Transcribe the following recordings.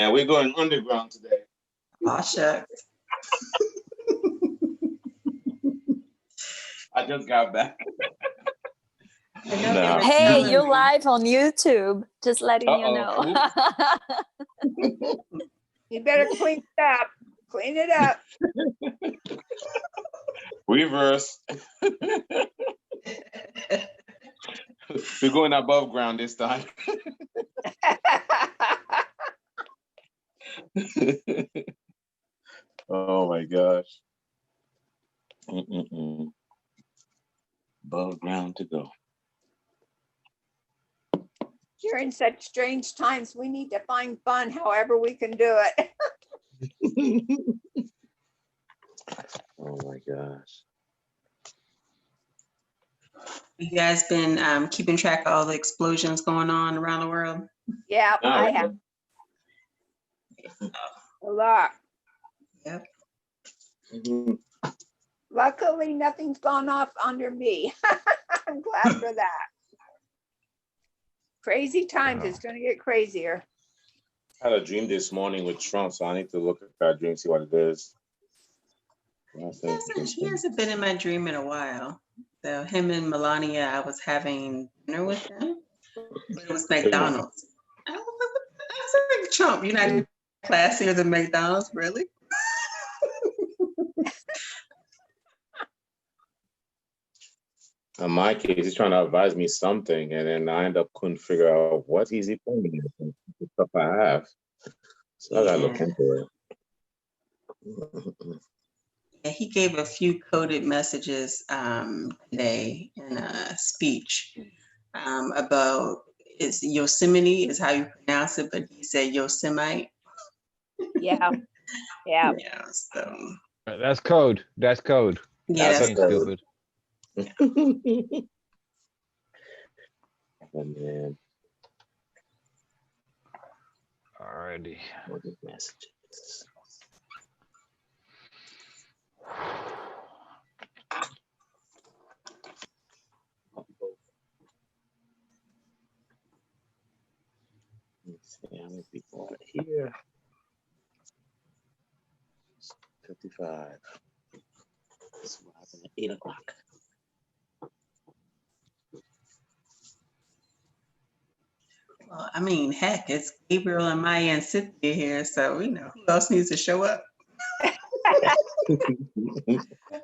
And we're going underground today. Oh, shucks. I just got back. Hey, you're live on YouTube. Just letting you know. You better clean it up. Clean it up. Reverse. We're going above ground this time. Oh my gosh. Above ground to go. During such strange times, we need to find fun however we can do it. Oh my gosh. You guys been keeping track of all the explosions going on around the world? Yeah, I have. A lot. Yep. Luckily, nothing's gone off under me. I'm glad for that. Crazy times. It's going to get crazier. I had a dream this morning with Trump, so I need to look at that dream, see what it is. He hasn't been in my dream in a while. So him and Melania, I was having dinner with them, but it was McDonald's. I was like, Trump, you're not classier than McDonald's, really? In my case, he's trying to advise me something, and then I end up couldn't figure out what is he telling me, the stuff I have. So I gotta look into it. Yeah, he gave a few coded messages today in a speech about it's Yosemite is how you pronounce it, but he said Yosemite. Yeah. Yeah. Yeah. So that's code. That's code. Yeah, that's stupid. Oh man. Alrighty. What are the messages? Let's see how many people are here. 55. This will happen at 8 o'clock. well, I mean, heck, it's Gabriel and Maya and Cynthia here, so you know who else needs to show up?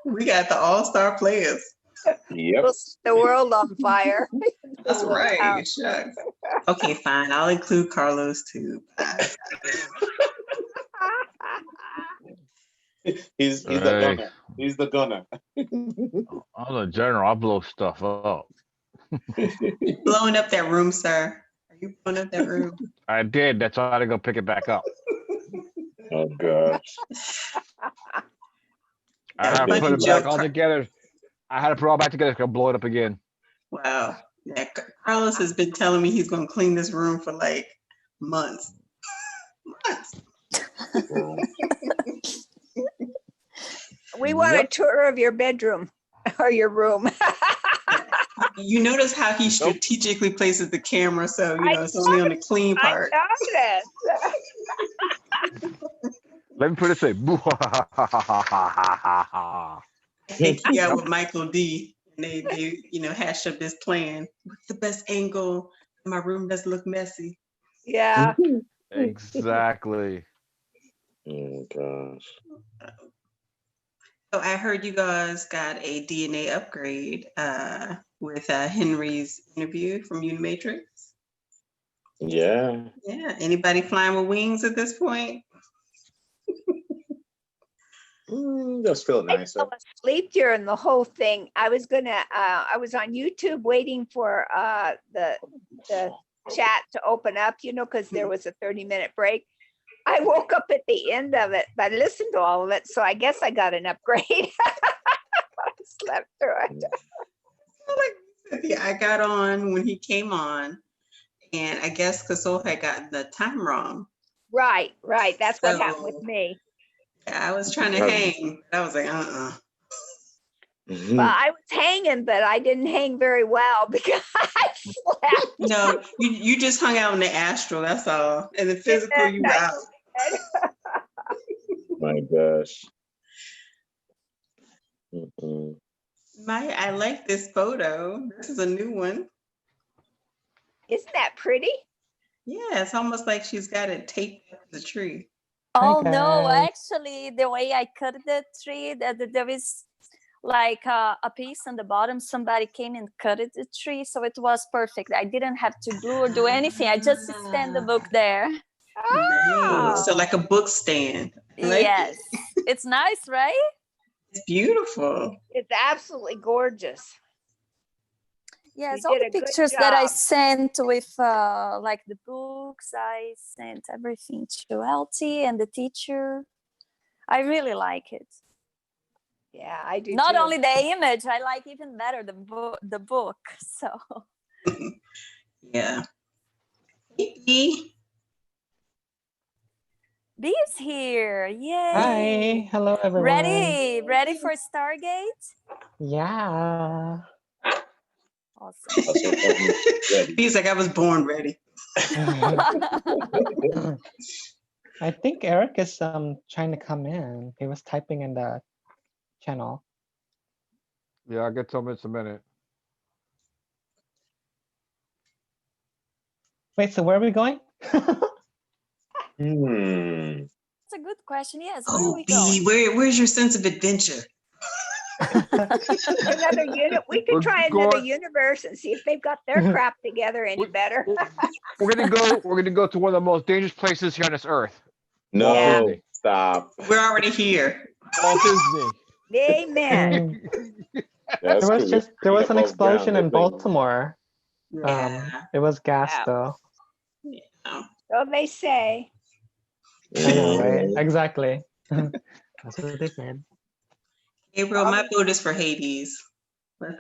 We got the all-star players. Yep. The world on fire. That's right. Shucks. Okay, fine. I'll include Carlos too. He's the gunner. He's the gunner. I'm the general. I blow stuff up. Blowing up that room, sir. Are you blowing up that room? I did. That's why I had to go pick it back up. Oh gosh. I had to put it back all together. I had to put it all back together to blow it up again. Wow. Yeah, Carlos has been telling me he's going to clean this room for like months. We want a tour of your bedroom or your room. You notice how he strategically places the camera, so you know it's only on the clean part. I Let me put it say. He out with Michael D. And they you know hashed up this plan. What's the best angle? My room doesn't look messy. Yeah. Exactly. Oh gosh. So I heard you guys got a DNA upgrade with Henry's interview from Unimatrix. Yeah. Yeah. Anybody flying with wings at this point? Just feel nicer. I fell asleep during the whole thing. I was on YouTube waiting for the chat to open up, you know, because there was a 30-minute break. I woke up at the end of it, but I listened to all of it, so I guess I got an upgrade. I slept through it. Yeah, I got on when he came on, and I guess Kasol had gotten the time wrong. Right. That's what happened with me. Yeah, I was trying to hang, but I was like, Mhm. Well, I was hanging, but I didn't hang very well because I slept. No, you just hung out in the astral, that's all. And the physical, you were out. My gosh. Mm-mm. Maya, I like this photo. This is a new one. Isn't that pretty? Yeah, it's almost like she's got it taped to the tree. Oh no, guys. actually the way I cut the tree, there is like a piece on the bottom. Somebody came and cut it, the tree, so it was perfect. I didn't have to glue or do anything. I just stand the book there. Nice. So Oh, like a book stand. I like Yes, it. it's nice, right? It's beautiful. it's absolutely gorgeous. Yes, You all did the a good pictures that I job. sent with like the books, I sent everything to Eltie and the teacher. I really like it. Yeah, I do Not too. only the image, I like even better the book. So Yeah. Hey, B is here. Yay. Hi, hello everyone. Ready for Stargate? Yeah. Awesome. That's what I'm ready. He's like, I was born ready. I think Eric is trying to come in. He was typing in the channel. Yeah, I'll get to him in a minute. Wait, so where are we going? That's a good question. Yes, where are Oh, we B, going? where's your sense of adventure? Another unit. We could We're try another going- universe and see if they've got their crap together any better. We're gonna go to one of the most dangerous places here on this earth. No, Yeah. Disney. stop. We're already here. Walt Disney. Amen. That's There cool. was an Above explosion ground, in they're like, Baltimore. Yeah. It was gas Yeah. though. So they say. I know, right? mm, Exactly. That's what they said. Gabriel, my vote is for Hades.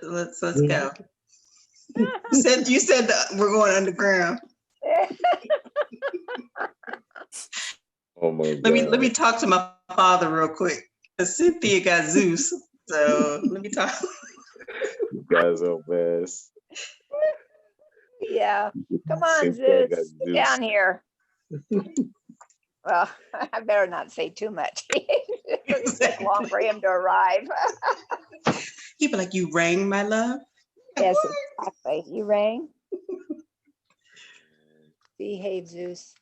Let's go. You said that we're going underground. Oh my god. Let me talk to my father real quick. 'Cause Cynthia got Zeus. So let me talk. You guys are best. Yeah. Come on, Cynthia got Zeus. Get Zeus. down here. Well, I better not say too much. It'll take long for him to arrive. He'd be like, you rang, my love? Yes, exactly. You rang? Behave, Zeus.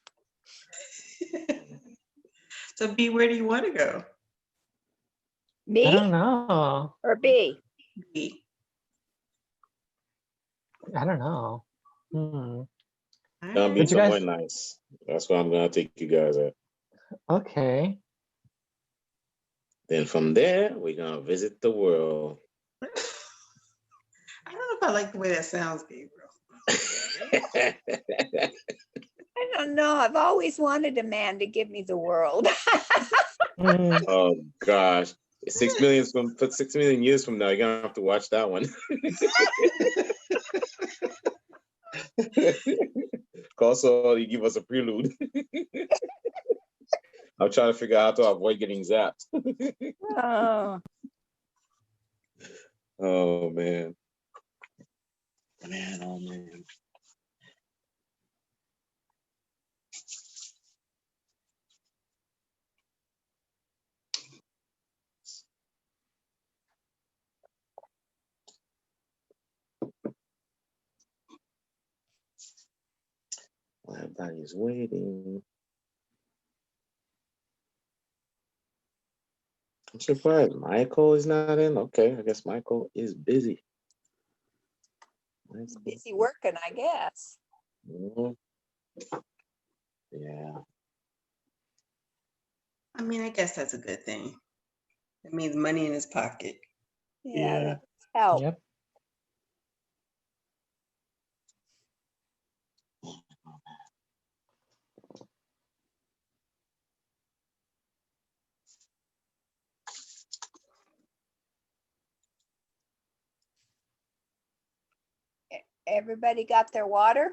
So B, where do you want to go? I Me don't know. or B? B. I don't know. Gonna be Did you somewhere guys- nice. That's where I'm gonna take you guys at. Okay. Then from there, we're gonna visit the world. I don't know if I like the way that sounds, Gabriel. I don't know. I've always wanted a man to give me the world. Mm, Oh gosh. 6 million years from now, you're gonna have to watch that one. Also, you give us a prelude. I'm trying to figure out how to avoid getting zapped. Oh, Oh man. Man, oh man. Everybody's waiting. I'm surprised Michael is not in. Okay, I guess Michael is busy. he's busy working, I guess. Mhm. Yeah. I mean, I guess that's a good thing. It means money in his pocket. Yeah, Yeah. that's help. yep. Everybody got their water?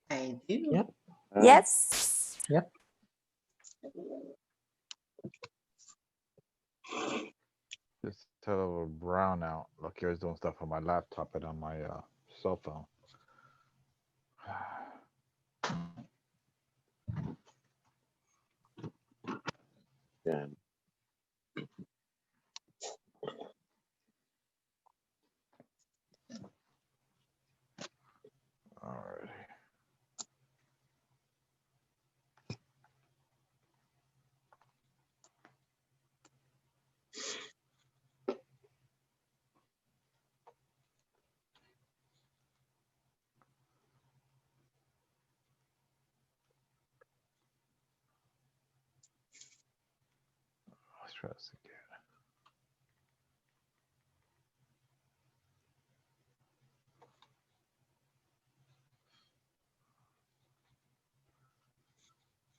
I do. Yep. Yes. Just Tell a little brown out. Look, here's doing stuff on my laptop and on my cell phone. Yeah. Alrighty. Let's try this again.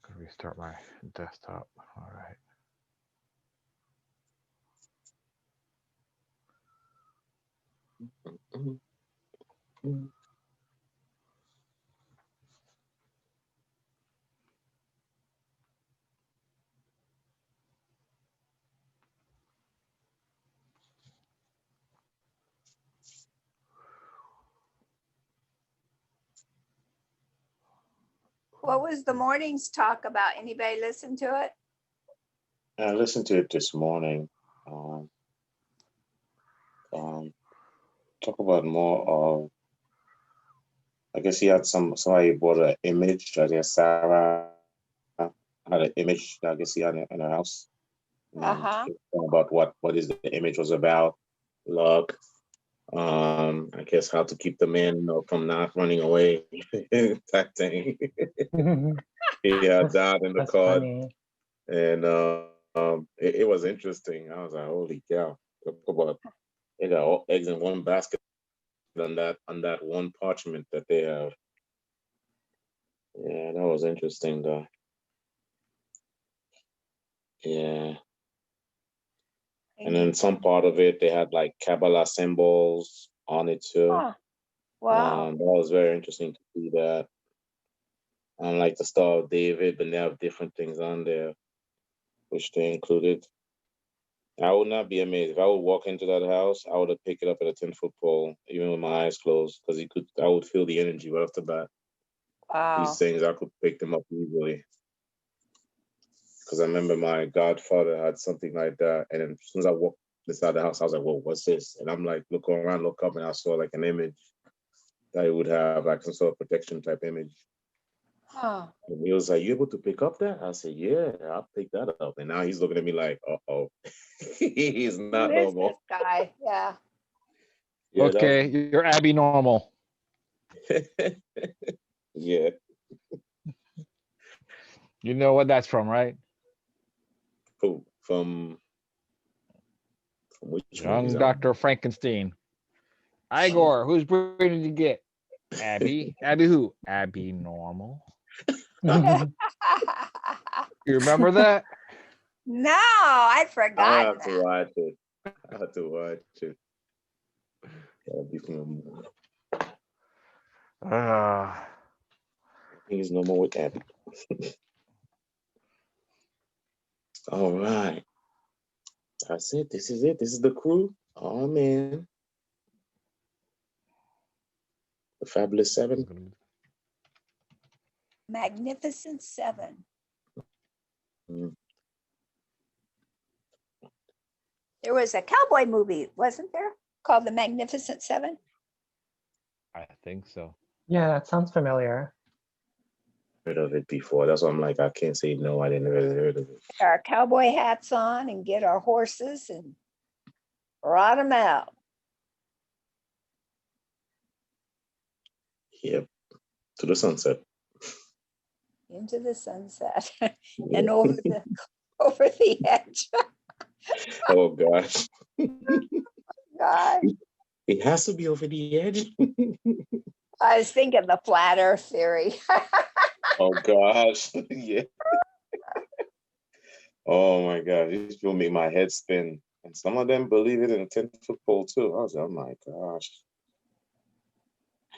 Gonna restart my desktop. All right. What was the morning's talk about? Anybody listen to it? I listened to it this morning. Talk about more of. I guess he had somebody bought an image. I guess Sarah had an image. I guess he had in her house. Uh-huh. About what is the image was about. Luck. I guess how to keep the man, from not running away. That thing. He had that in the That's card, funny. and it was interesting. I was like, holy cow! Talk about they got all eggs in one basket on that one parchment that they have. Yeah, that was interesting though. Yeah. And then some part of it, they had like Kabbalah symbols on it too. Oh, wow. That was very interesting to see that. Unlike the Star of David, but they have different things on there, which they included. I would not be amazed if I would walk into that house. I would have picked it up at a 10-foot pole, even with my eyes closed, because I would feel the energy right off the bat. Wow. These things, I could pick them up easily. Because I remember my godfather had something like that, and then as soon as I walked inside the house, I was like, "Whoa, what's this?" And I'm like, looking around, look up, and I saw like an image that he would have, like some sort of protection type image. Huh. And he was like, "You able to pick up that?" I said, "Yeah, I'll pick that up." And now he's looking at me like, "Uh-oh." He's Who not is this normal. guy? Yeah. Yeah, that Okay, you're Abby normal. was yeah. You know what that's from, right? Who from which one is Young that? Dr. Frankenstein. Igor, whose brain did you get? Abby. Abby who? Abby normal. You remember that? No, I'd I forgotten have to that. watch it. I have to watch it. That'll be from. Uh, I think it's no more with Abby. All right. That's it. This is it. This is the crew. Oh man. The Fabulous Seven. Magnificent Seven. Mm. There was a cowboy movie, wasn't there? Called The Magnificent Seven. I think so. Yeah, that sounds familiar. Heard of it before. That's why I'm like, I can't say no, I didn't really heard of it. Our cowboy hats on and get our horses and ride them out. Yep. To the sunset. Into the sunset and over the edge. Oh gosh. God. It has to be over the edge. I was thinking the flat earth theory. Oh gosh. Yeah. Oh my gosh. This will make my head spin. And some of them believe it in a 10-foot pole too. I was like, oh my gosh.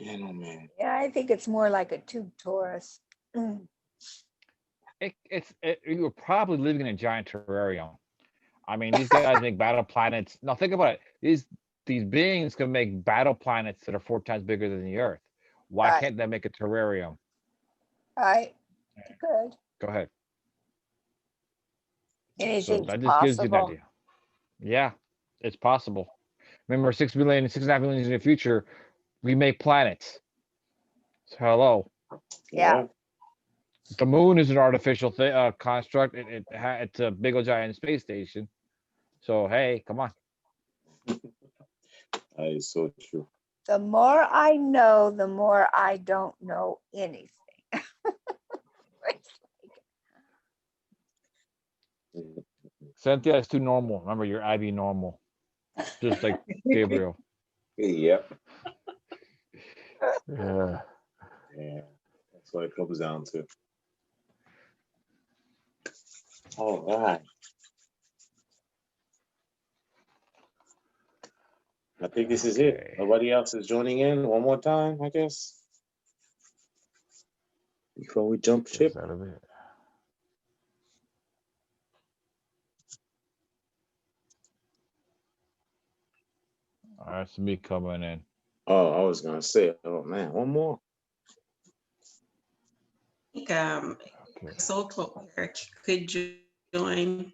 Man, oh man. Yeah, I think it's more like a tube torus. You were probably living in a giant terrarium. I mean, these guys make battle planets. Now think about it. These beings can make battle planets that are 4 times bigger than the Earth. Why Right. can't they make a terrarium? Right. Good. Go ahead. So Anything's that just gives you an possible. idea. Yeah, it's possible. Remember, 6.5 million years in the future, we make planets. So hello. Yeah. The moon is an artificial construct. It's a big old giant space station. So hey, come on. That is so true. The more I know, the more I don't know anything. Cynthia is too normal. Remember, you're Ivy normal, just like Gabriel. Yep. Yeah. Yeah. That's what it comes down to. All right. I think this is it. Okay. Nobody else is joining in. One more time, I guess. Before we jump Is ship. that of it? All right, it's me coming in. Oh, I was gonna say, oh man, one more. I think Okay. Soul told Eric could join,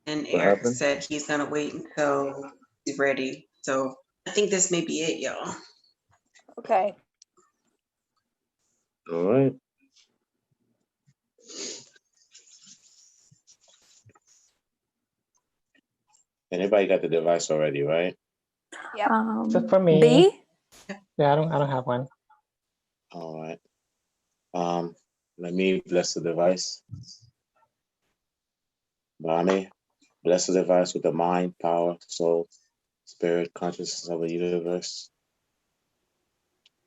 and What Eric happened? said he's gonna wait until he's ready. So I think this may be it, y'all. Okay. All right. Anybody got the device already, right? Yep. Except for me. B. Yeah, I don't have one. All right. Let me bless the device. Bami, bless the device with the mind, power, soul, spirit, consciousness of the universe.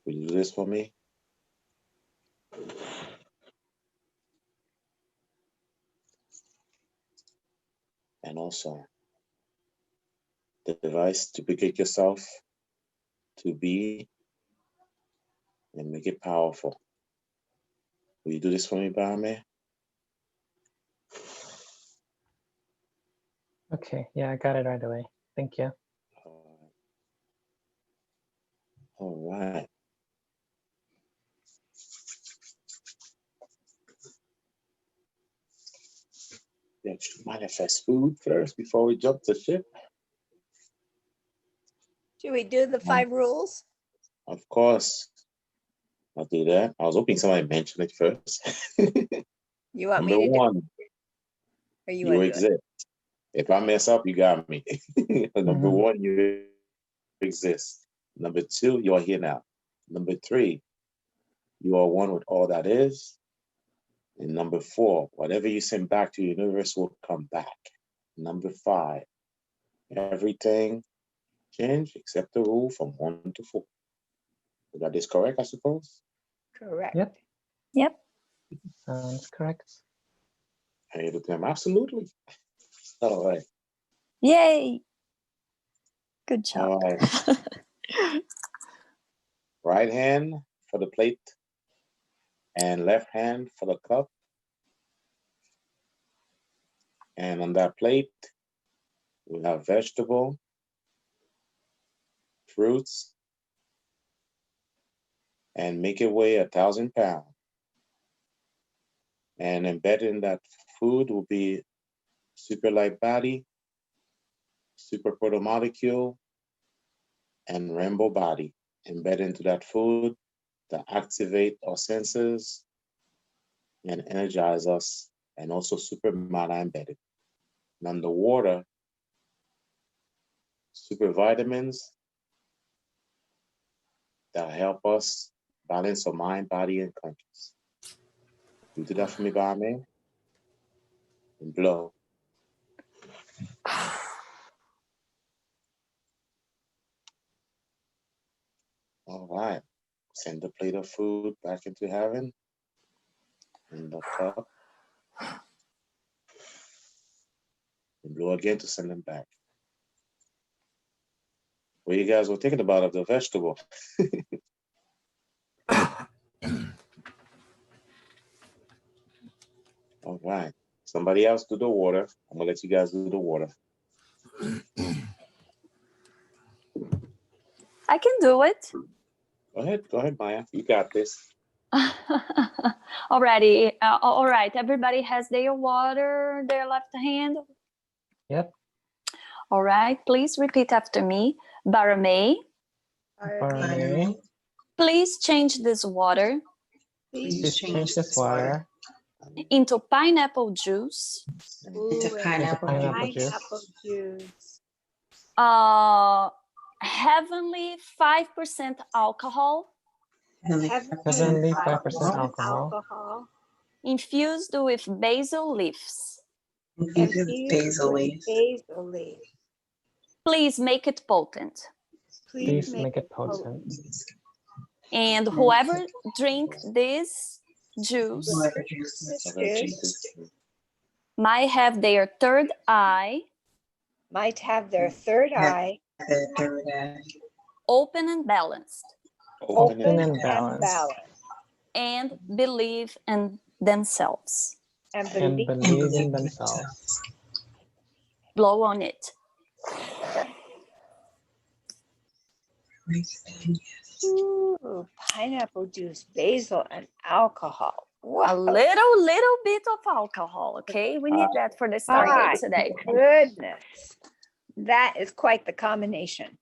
Will you do this for me? And also, the device, duplicate yourself to be and make it powerful. Will you do this for me, Bami? Okay, yeah, I got it right away. Thank you. All right. Let's manifest food first before we jump to ship. Should we do the 5 rules? Of course, I'll do that. I was hoping somebody mentioned it first. You want Number me to do one, it, or you you want to do it? exist. If I mess up, you got me. Number Mhm. one, you exist. Number two, you are here now. Number three, you are one with all that is. And number four, whatever you send back to the universe will come back. Number five, everything change except the rule from 1 to 4. Is that this correct, I suppose? Correct. Yep. Yep. Sounds correct. I able to absolutely. All right. Yay. Good job. All right. Right hand for the plate and left hand for the cup. And on that plate, we have vegetable, fruits, and make it weigh 1,000 pounds. And embedded in that food will be super light body, super protomolecule, and rainbow body embedded into that food to activate our senses and energize us, and also super mana embedded. And on the water, super vitamins that help us balance our mind, body, and conscience. You do that for me, Barman? And blow. All right. Send the plate of food back into heaven. And the cup. And blow again to send them back. What you guys were thinking about of the vegetable? All right. Somebody else do the water. I'm gonna let you guys do the water. I can do it. Go ahead, Maya. You got this. Alrighty. All right. Everybody has their water, their left hand. Yep. All right. Please repeat after me. Baramay, Barney, please change this water please change this water into pineapple juice, Into into pineapple pineapple juice. Pineapple juice. heavenly 5% alcohol, Heavenly 5% alcohol, Alcohol. infused with basil leaves. Infused with Infused basil with leaves. basil leaf. Please make it potent. please make it potent. And whoever drink this juice Whoever drinks This Okay, juice Jesus. might have their third eye might have their third Yeah. eye the third eye. open and balanced, Open and and balanced, balanced, and believe in themselves. and and believe. believe in themselves. Blow on it. Ooh, pineapple juice, basil, and alcohol. A Wow. little bit of alcohol, okay? We need that for the My Stargate today. goodness. That is quite the combination.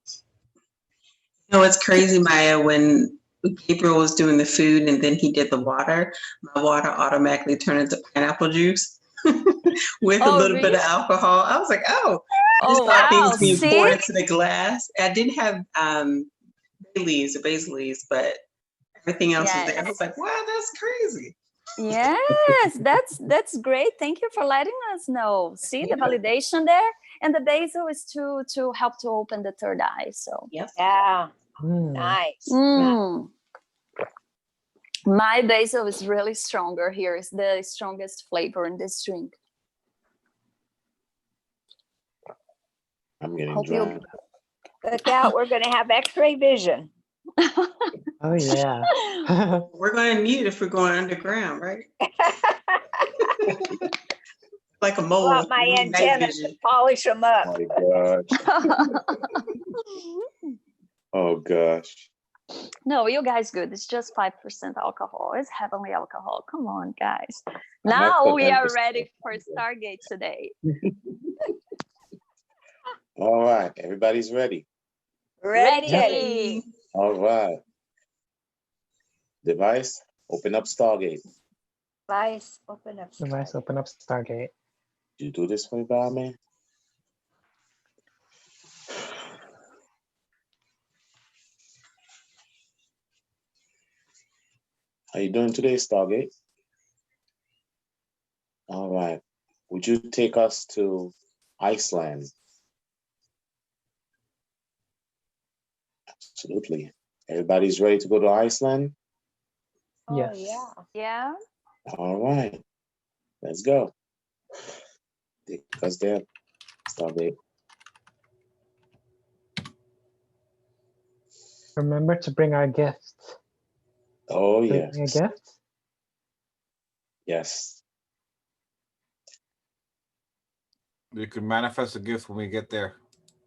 You know, it's crazy, Maya, when Gabriel was doing the food and then he did the water, my water automatically turned into pineapple juice with a Oh, little bit really? of alcohol. I was like, oh, I just Oh, thought wow. things being See? poured into the glass. I didn't have basil leaves, but everything else was there. I Yes. was like, wow, that's crazy. Yes, that's great. Thank you for letting us know. See the validation there? And the basil is to help to open the third eye. So Yep. Yeah, Mm. nice. My basil is really stronger here. It's the strongest flavor in this drink. I'm getting Hope you- dry. Look out, we're gonna have x-ray vision. Oh yeah. We're going to need it if we're going underground, right? Like a mole. Want my we need night antennas to vision. polish them up. Oh my gosh. Oh gosh. No, you guys good. It's just 5% alcohol. It's heavenly alcohol. Come on, guys. I Now put we that are percent. ready for Stargate today. All right, everybody's ready. Ready, Yep. Teddy. All right. Device, open up Stargate. Device, open up. Device, open up Stargate. You do this for me, man? How you doing today, Stargate? All right. Would you take us to Iceland? Absolutely. Everybody's ready to go to Iceland? Oh, Yes. yeah. Yeah. All right. Let's go. Take us there, Stargate. Remember to bring our gifts. Oh, Bring yes. a gift. Yes. You can manifest a gift when we get there.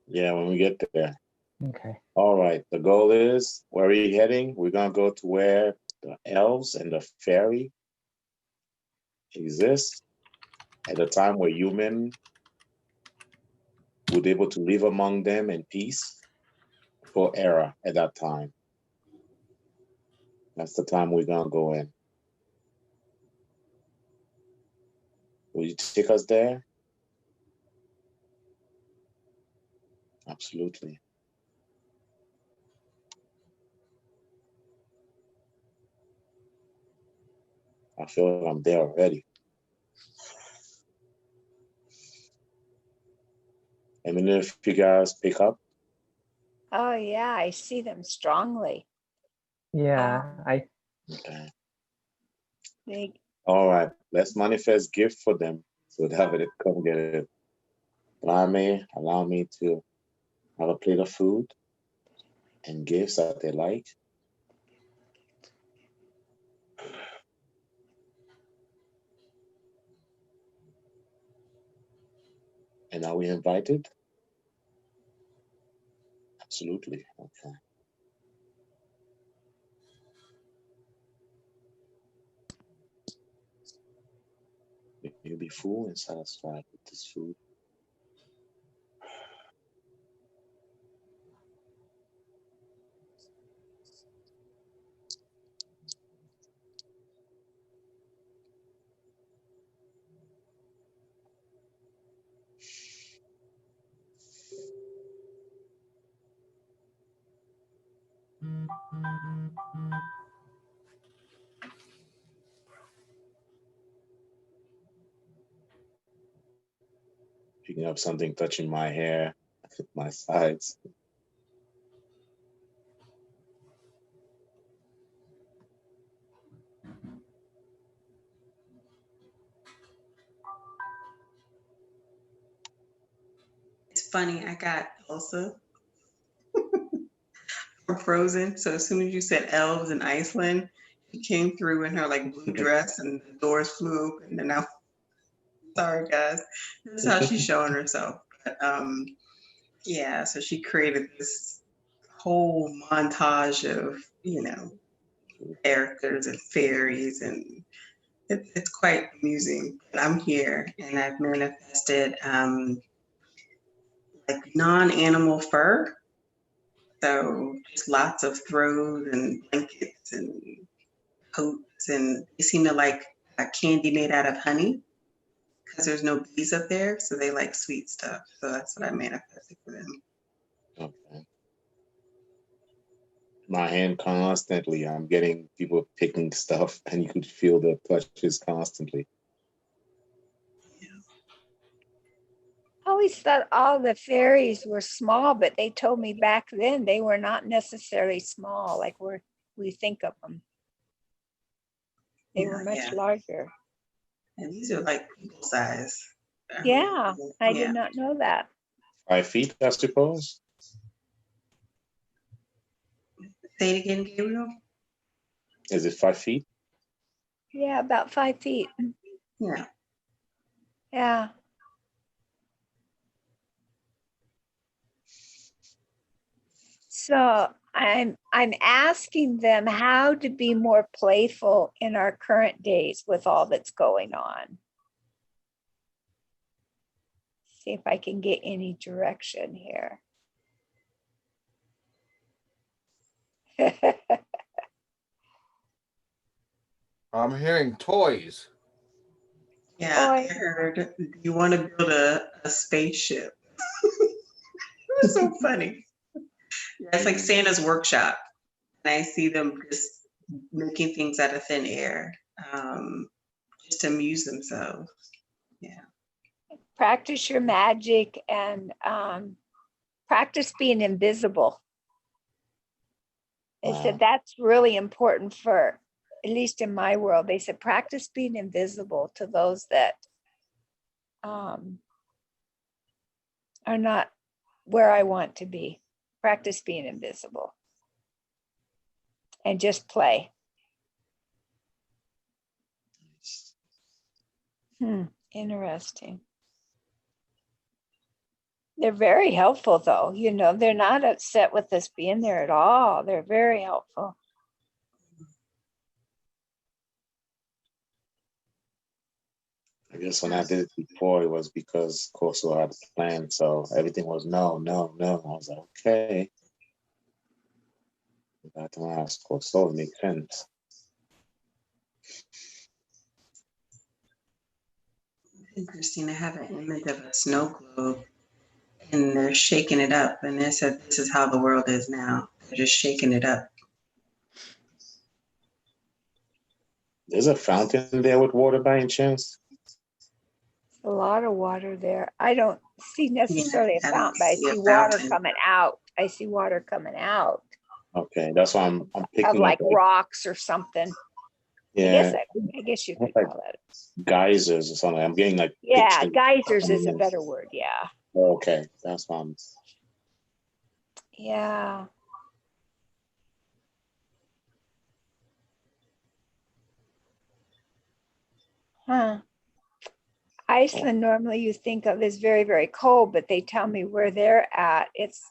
Yeah, when we get there. Okay. All right. The goal is, where are we heading? We're going to go to where the elves and the fairy exist at a time where human would be able to live among them in peace for era at that time. That's the time we're going to go in. Will you take us there? Absolutely. I feel like I'm there already. Let me know if you guys pick up. Oh, yeah, I see them strongly. Yeah. Okay. They, All right. Let's manifest gift for them so that they come get it. Allow me to have a plate of food and gifts that they like. And are we invited? Absolutely. Okay. You'll be full and satisfied with this food. Picking up something touching my hair, my sides. It's funny. I got Elsa from Frozen. So as soon as you said elves in Iceland, she came through in her like blue dress, and the doors flew open. And now, sorry guys, this is how she's showing herself. But, yeah, so she created this whole montage of characters and fairies, and it's quite amusing. But I'm here, and I've manifested like non-animal fur. So just lots of throws and blankets and coats, and they seem to like a candy made out of honey because there's no bees up there, so they like sweet stuff. So that's what I manifested for them. Okay. My hand constantly, I'm getting people picking stuff, and you could feel the touches constantly. I always thought all the fairies were small, but they told me back then they were not necessarily small like we think of them. They were much larger. And these are like people size. Yeah, I Yeah. did not know that. 5 feet, I suppose. Say it again, Gabriel. Is it 5 feet? Yeah, about 5 feet. Yeah. Yeah. So I'm asking them how to be more playful in our current days with all that's going on. See if I can get any direction here. I'm hearing toys. Yeah, I heard you want to build a spaceship. It was so funny. Yeah, it's like Santa's workshop. And I see them just making things out of thin air, just to amuse themselves. Yeah. Practice your magic and practice being invisible. They said that's really important for, at least in my world, they said practice being invisible to those that are not where I want to be. Practice being invisible and just play. Interesting. They're very helpful though. They're not upset with us being there at all. They're very helpful. I guess when I did it before, it was because Corso had a plan, so everything was no, no, no. I was like, okay. That's when I asked Corso, it makes sense. Interesting. I have an image of a snow globe, and they're shaking it up, and they said this is how the world is now. They're just shaking it up. There's a fountain there with water by any chance? A lot of water there. I don't see necessarily a I don't fountain, but I see a see water fountain. coming out. I see water coming out Okay, that's why I'm picking of like up rocks or something. yeah, I guess you could like call that. geysers or something. I'm getting like Yeah, pictures. geysers is a better word. Yeah. Okay, that's why I'm. Yeah. Huh. Iceland normally you think of as very, very cold, but they tell me where they're at, it's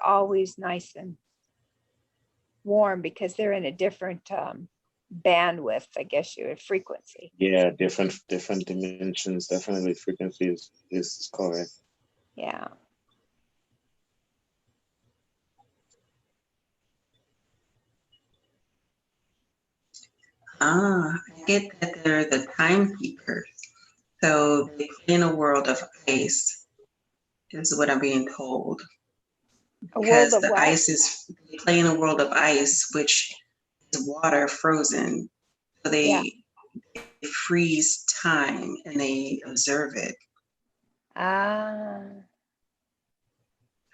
always nice and warm because they're in a different bandwidth, I guess you would frequency. Yeah, different dimensions. Definitely frequency is correct. Yeah. I get that they're the timekeepers. So they play in a world of ice, is what I'm being told. A world Because of the what? ice is, they play in a world of ice, which is water frozen. So they freeze time and they observe it. Ah.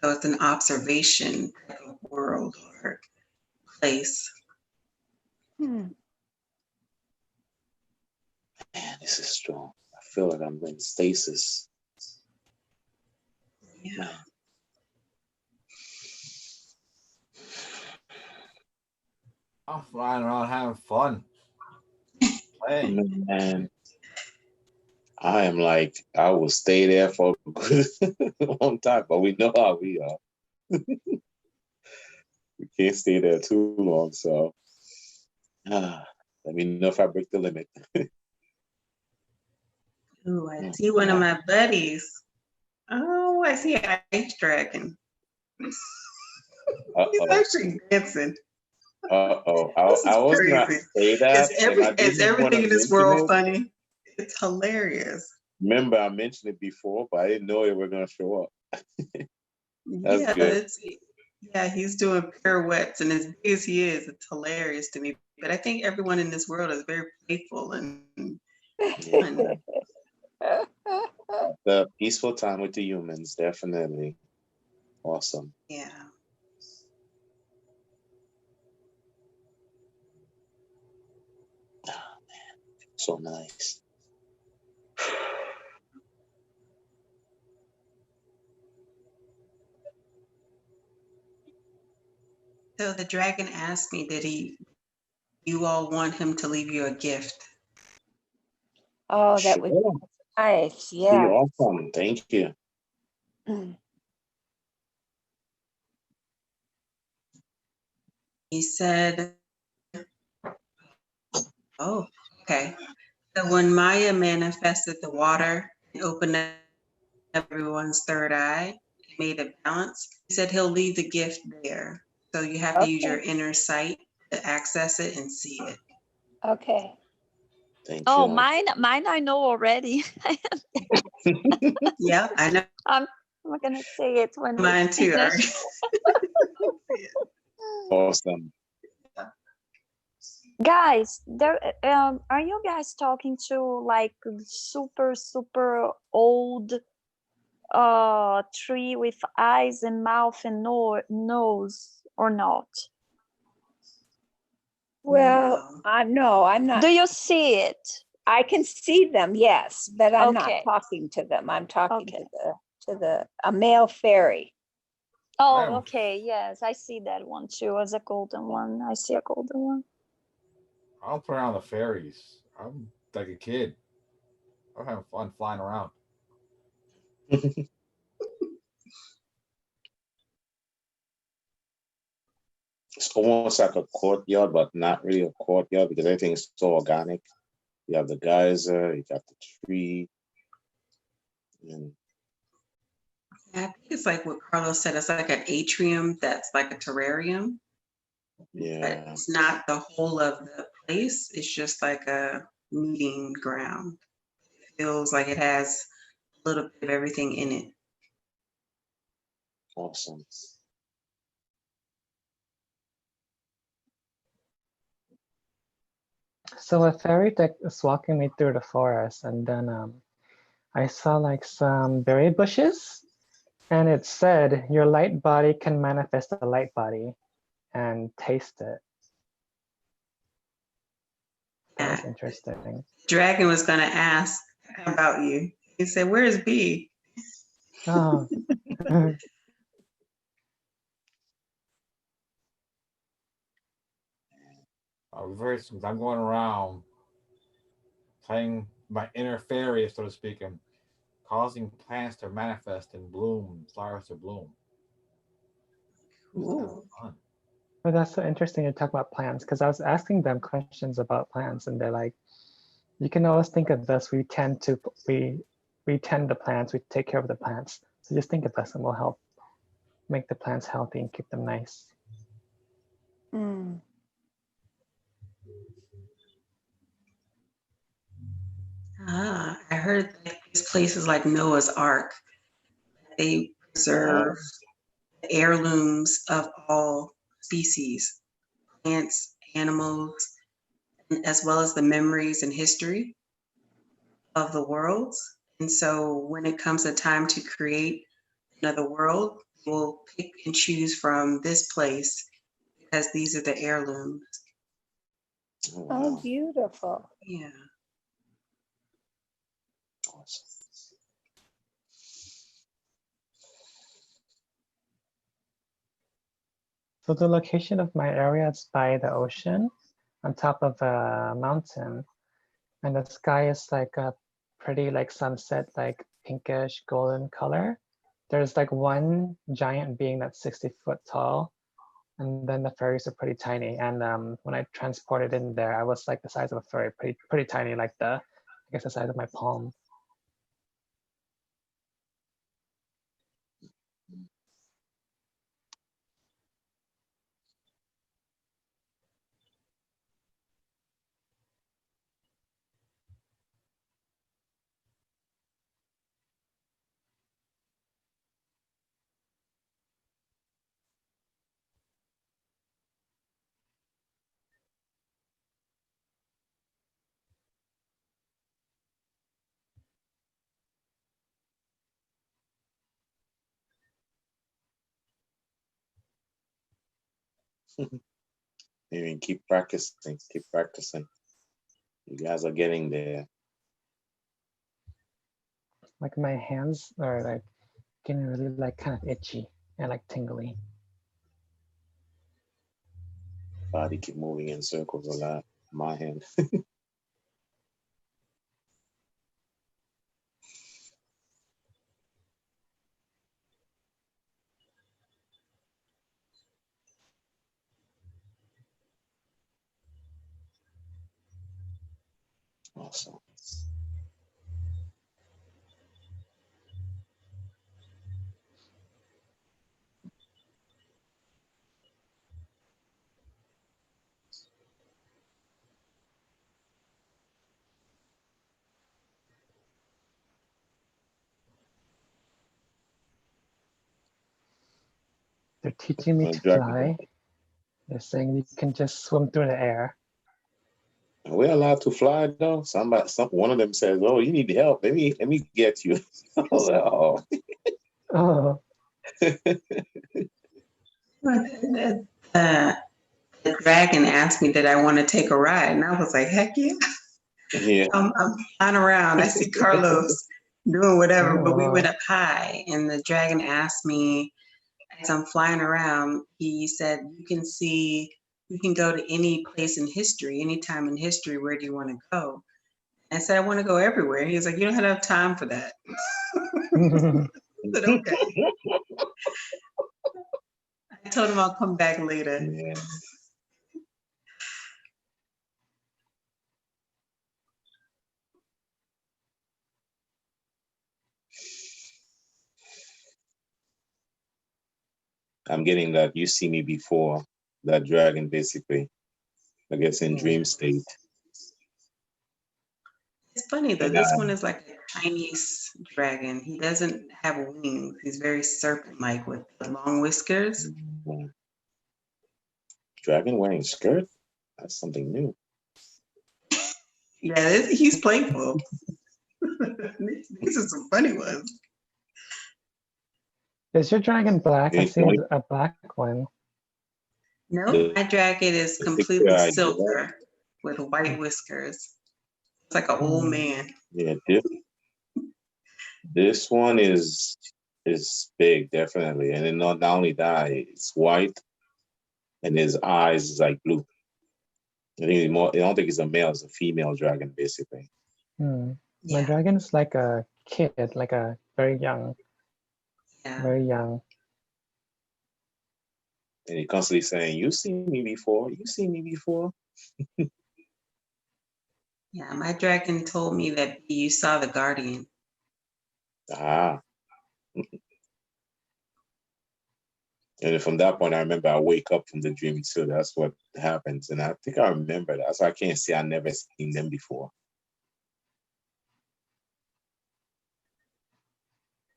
So it's an observation type of world or place. Hmm. Man, this is strong. I feel like I'm in stasis. Yeah. Man. I'm flying around having fun. Playing. Man, I am like, I will stay there for a good long time, but we know how we are. We can't stay there too long, so let me know if I break the limit. Ooh, I see one of my buddies. Oh, I see an ice dragon. He's actually dancing. Uh-oh. This is I was not crazy. say that, and I Is didn't want everything to in this mention world it. funny? It's hilarious. Remember, I mentioned it before, but I didn't know it were going to show up. That's Yeah, good. he's doing pirouettes, and as big as he is, it's hilarious to me. But I think everyone in this world is very playful and fun. The peaceful time with the humans, definitely. Awesome. Yeah. So nice. So the dragon asked me, you all want him to leave you a gift? Oh, that would be Sure. nice. Be Yeah. awesome. Thank you. He said, oh, okay. So when Maya manifested the water and opened up everyone's third eye, made a balance, he said he'll leave the gift there. So you have to use your Okay. inner sight to access it and see it. Okay. Thank Oh, you. mine I know already. Yeah, I know I'm gonna say it when we mine too. finish. Awesome. Guys, there are you guys talking to like super old tree with eyes and mouth and nose or not? Well, no, I'm not. Do you see it? I can see them, yes, but I'm not Okay. talking to them. I'm talking Okay. to a male fairy. Oh, okay. Yes, I see that one too as a golden one. I see a golden one. I don't play around the fairies. I'm like a kid. I'm having fun flying around. It's almost like a courtyard, but not really a courtyard because everything is so organic. You have the geyser, you got the tree. And I think it's like what Carlos said. It's like an atrium that's like a terrarium. But yeah, it's not the whole of the place. It's just like a meeting ground. It feels like it has a little bit of everything in it. awesome. So a fairy that was walking me through the forest, and then I saw like some berry bushes, and it said your light body can manifest a light body and taste it. That was Yeah. interesting. Dragon was going to ask about you. He said, "Where's B?" Oh. I'm going around playing my inner fairy, so to speak, and causing plants to manifest and bloom, flowers to bloom. It's kind of Ooh. fun. But that's so interesting to talk about plants because I was asking them questions about plants and they're like, you can always think of us. We tend the plants, we take care of the plants. So just think of us and we'll help make the plants healthy and keep them nice. Mm. Ah, I heard that these places like Noah's Ark, they preserve the heirlooms of all species, plants, animals, as well as the memories and history of the worlds. And so when it comes a time to create another world, we'll pick and choose from this place because these are the heirlooms. Oh, Oh, wow. beautiful. Yeah. Awesome. So the location of my area is by the ocean on top of a mountain. And the sky is like a pretty like sunset, like pinkish golden color. There's like one giant being that's 60 foot tall. And then the fairies are pretty tiny. And when I transported in there, I was like the size of a fairy, pretty tiny, like I guess the size of my palm. Maybe keep practicing, keep practicing. You guys are getting there. Like my hands are like getting really like kind of itchy and like tingly. Body keep moving in circles a lot. My hand. Awesome. They're teaching me to fly. They're saying you can just swim through the air. Are we allowed to fly though? One of them says, "Oh, you need help. Let me get you." I was like, "Oh." Oh, The dragon asked me, did I want to take a ride? And I was like, heck yeah. Yeah. I'm flying around. I see Carlos doing whatever, but we wow. went up high. And the dragon asked me, as I'm flying around, he said, you can go to any place in history, any time in history. Where do you want to go? I said, I want to go everywhere. He was like, you don't have time for that. I said, okay. I told him I'll come back later. Yeah. I'm getting that you see me before, that dragon basically, I guess in dream state. It's funny though, And this one is like a Chinese dragon. He doesn't have wings. He's very serpent-like with the long whiskers. Dragon wearing skirt? That's something new. Yeah, he's playful. These are some funny ones. Is your dragon black? I see a black one. No, my dragon is completely silver with white whiskers. It's like an old man. Yeah, this one is big, definitely. And then not only that, it's white and his eyes is like blue. I don't think it's a male, it's a female dragon, basically. My dragon is like a kid, like a very young, Yeah. very young. And he constantly saying, "You seen me before. You seen me before." Yeah. My dragon told me that you saw the guardian. Ah. And then from that point, I remember I wake up from the dream too. That's what happens. And I think I remember that. So I can't say I never seen them before.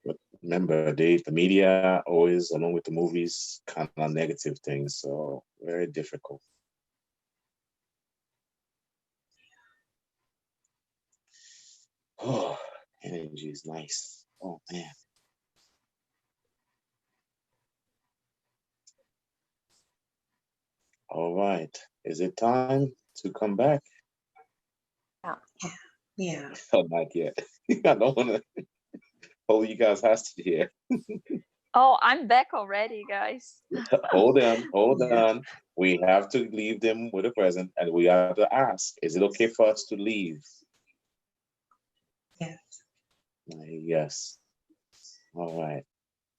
But remember, the media always, along with the movies, kind of negative things. So very difficult. Oh, energy is nice. Oh man. All right. Is it time to come back? Yeah. Oh, not yet. I don't want to hold you guys hostage here. Oh, I'm back already, guys. Hold on, hold Yeah. on. We have to leave them with a present, and we have to ask: is it okay for us to leave? Yes. Yes. All right.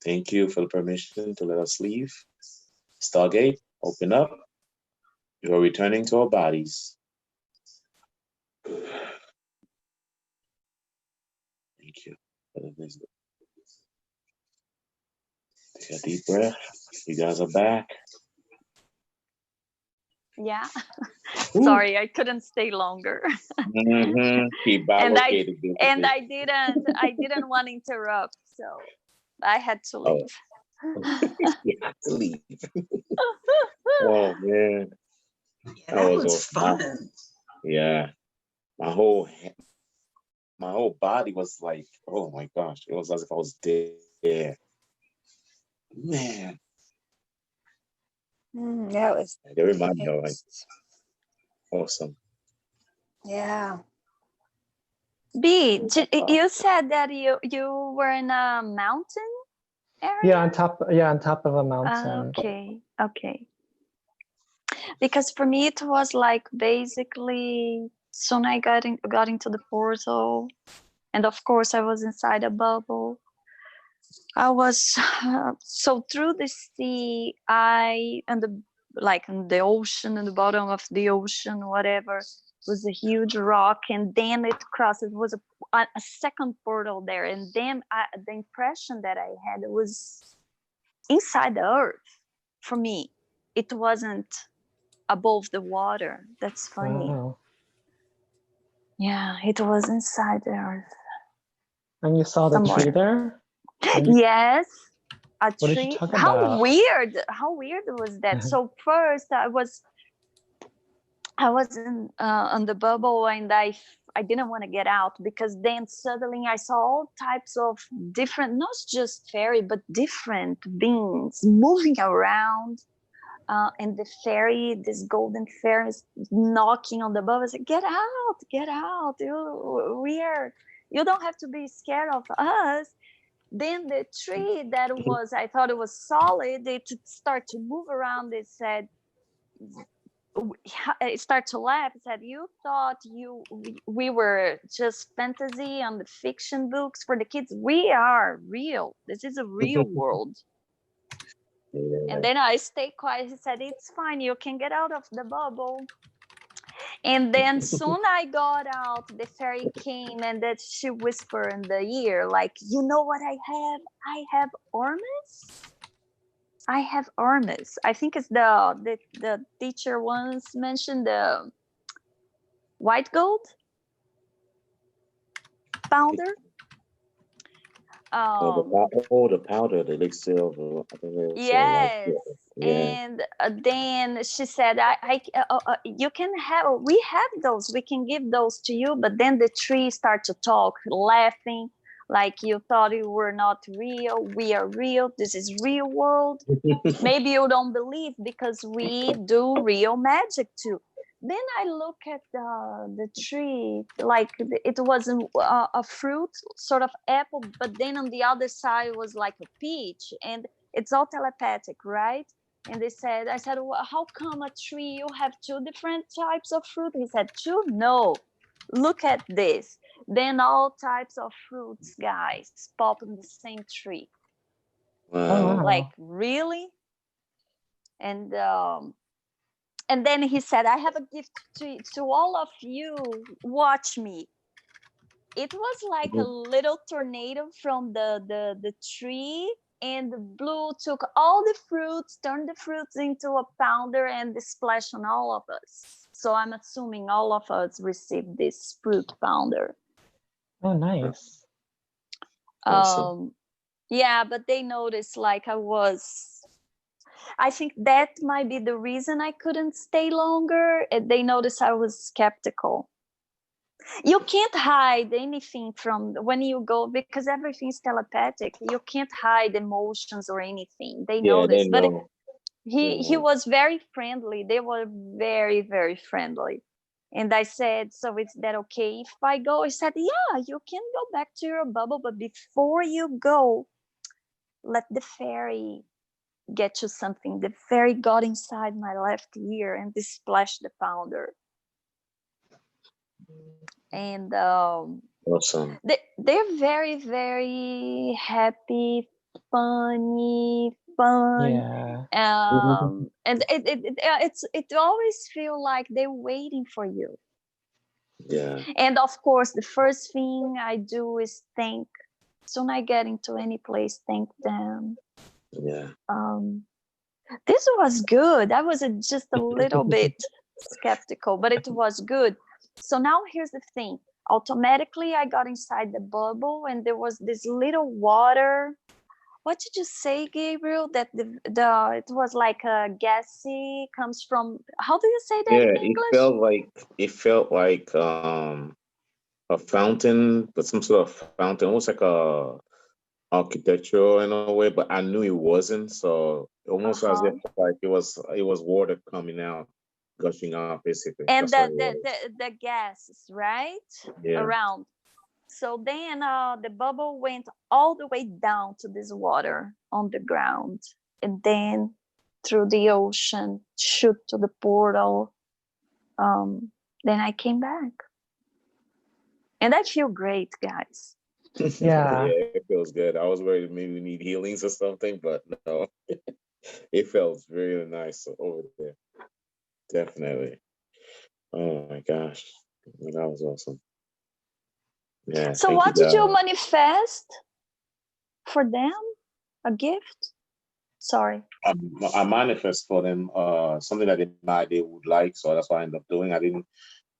Thank you for the permission to let us leave. Stargate, open up. You are returning to our bodies. Thank you for the visit. Take a deep breath. You guys are back. Yeah. Ooh. Sorry, I couldn't stay longer. Keep and I bilocated. and I didn't want to interrupt, so I had to leave. You have to leave. Oh man. Yeah, that was fun. Yeah. My whole body was like, oh my gosh, it was as if I was dead. Man. That was They remind me of like awesome. yeah. B, you said that you were in a mountain area? Yeah, on top of a mountain. Okay. Because for me it was like basically soon I got into the portal, and of course I was inside a bubble. I was so through the sea, and the ocean, in the bottom of the ocean, whatever, was a huge rock, and then it crossed. It was a second portal there, and then the impression that I had was inside the earth. For me, it wasn't above the water. That's funny. Wow. Yeah, it was inside the earth. And you saw the Somewhere. tree there? Yes, a What did tree. you talk How about? weird was that? So first I was on the bubble, and I didn't want to get out, because then suddenly I saw all types of different, not just fairy, but different beings moving around. And the fairy, this golden fairy, is knocking on the bubble. I said, get out. You don't have to be scared of us. Then the tree that I thought it was solid, it started to move around. It said, it started to laugh. It said, you thought we were just fantasy on the fiction books for the kids. We are real. This is a real world. Yeah. And then I stayed quiet. He said, it's fine. You can get out of the bubble. And then soon I got out, the fairy came, and that she whispered in the ear, like, you know what I have? I have armies. I think it's the teacher once mentioned the white gold powder. The powder, the elixir of, I think it's Yes. yeah. And then she said, you can we have those, we can give those to you. But then the tree started to talk, laughing, like, you thought you were not real. We are real. This is real world. Maybe you don't believe, because we do real magic too. Then I look at the tree, like it was a fruit, sort of apple, but then on the other side was like a peach, and it's all telepathic, right? And I said, well, how come a tree, you have two different types of fruit? He said, two? No, look at this. Then all types of fruits, guys, pop in the same tree. Oh, Wow. wow. Like, really? And then he said, I have a gift to all of you. Watch me. It was like a little tornado from the tree, and the blue took all the fruits, turned the fruits into a powder, and splashed on all of us. So I'm assuming all of us received this fruit powder. Oh, nice. Awesome. Yeah, but they noticed like I think that might be the reason I couldn't stay longer. They noticed I was skeptical. You can't hide anything from when you go, because everything's telepathic. You can't hide emotions or anything. They Yeah, they notice. But know. he was very friendly. They were very, very friendly. And I said, so is that okay if I go? He said, yeah, you can go back to your bubble, but before you go, let the fairy get you something. The fairy got inside my left ear and they splashed the powder. And Awesome. they're very, very happy, funny, fun. Yeah. And it always feel like they're waiting for you. Yeah. And of course, the first thing I do is thank. Soon I get into any place, thank them. Yeah. This was good. I was just a little bit skeptical, but it was good. So now here's the thing. Automatically, I got inside the bubble, and there was this little water. What did you say, Gabriel? That it was like a gassy, comes from. How do you say that Yeah, in it English? felt like a fountain, but some sort of fountain, almost like a architectural in a way, but I knew it wasn't. So almost as if Uh-huh. like it was water coming out, gushing out basically. And That's what it was. the gases, right, Yeah. around. So then the bubble went all the way down to this water on the ground, and then through the ocean, shoot to the portal. Then I came back, and I feel great, guys. Yeah. Yeah, it feels good. I was worried maybe we need healings or something, but no, it felt really nice over there. Definitely. Oh my gosh. That was awesome. Yeah, So thank you, what did you God. manifest for them? A gift? Sorry. I manifest for them something that they would like, so that's what I ended up doing. I didn't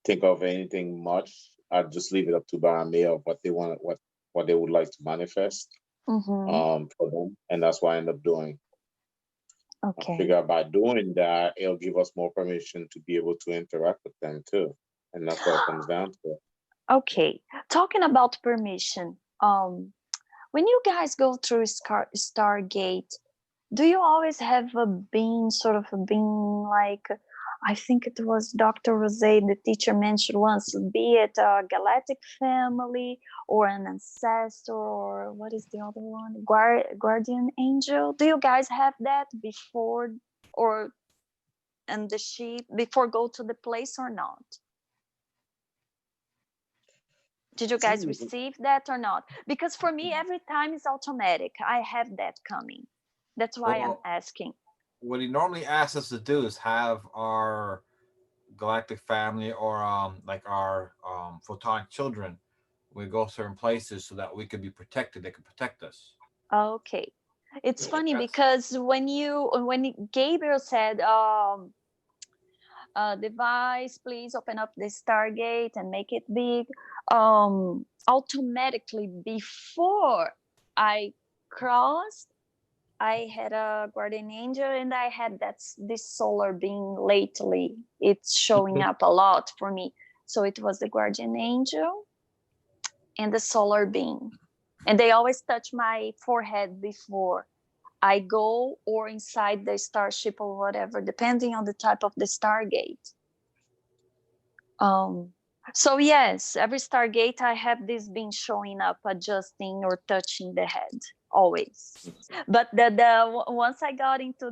think of anything much. I'd just leave it up to Baramea of what they want, what they would like to manifest Mm-hmm. for them, and that's what I end up doing. I Okay. figure by doing that, it'll give us more permission to be able to interact with them too, and that's what it comes down to. Okay. Talking about permission. When you guys go through Stargate, do you always have a being, sort of a being like, I think it was Dr. Rose, the teacher, mentioned once, be it a galactic family or an ancestor, or what is the other one? Guardian angel. Do you guys have that before, or and the ship before go to the place or not? Did you guys receive that or not? Because for me, every time it's automatic. I have that coming. That's why I'm Well, asking. what he normally asks us to do is have our galactic family or like our photonic children. We go certain places so that we can be protected. They can protect us. Okay. It's funny That's because when Gabriel said, device, please open up the Stargate and make it big, automatically before I crossed, I had a guardian angel, and I had this solar being lately. It's showing up a lot for me. So it was the guardian angel and the solar being. And they always touch my forehead before I go, or inside the starship or whatever, depending on the type of the Stargate. So yes, every Stargate I have this being showing up, adjusting or touching the head always. But the once I got into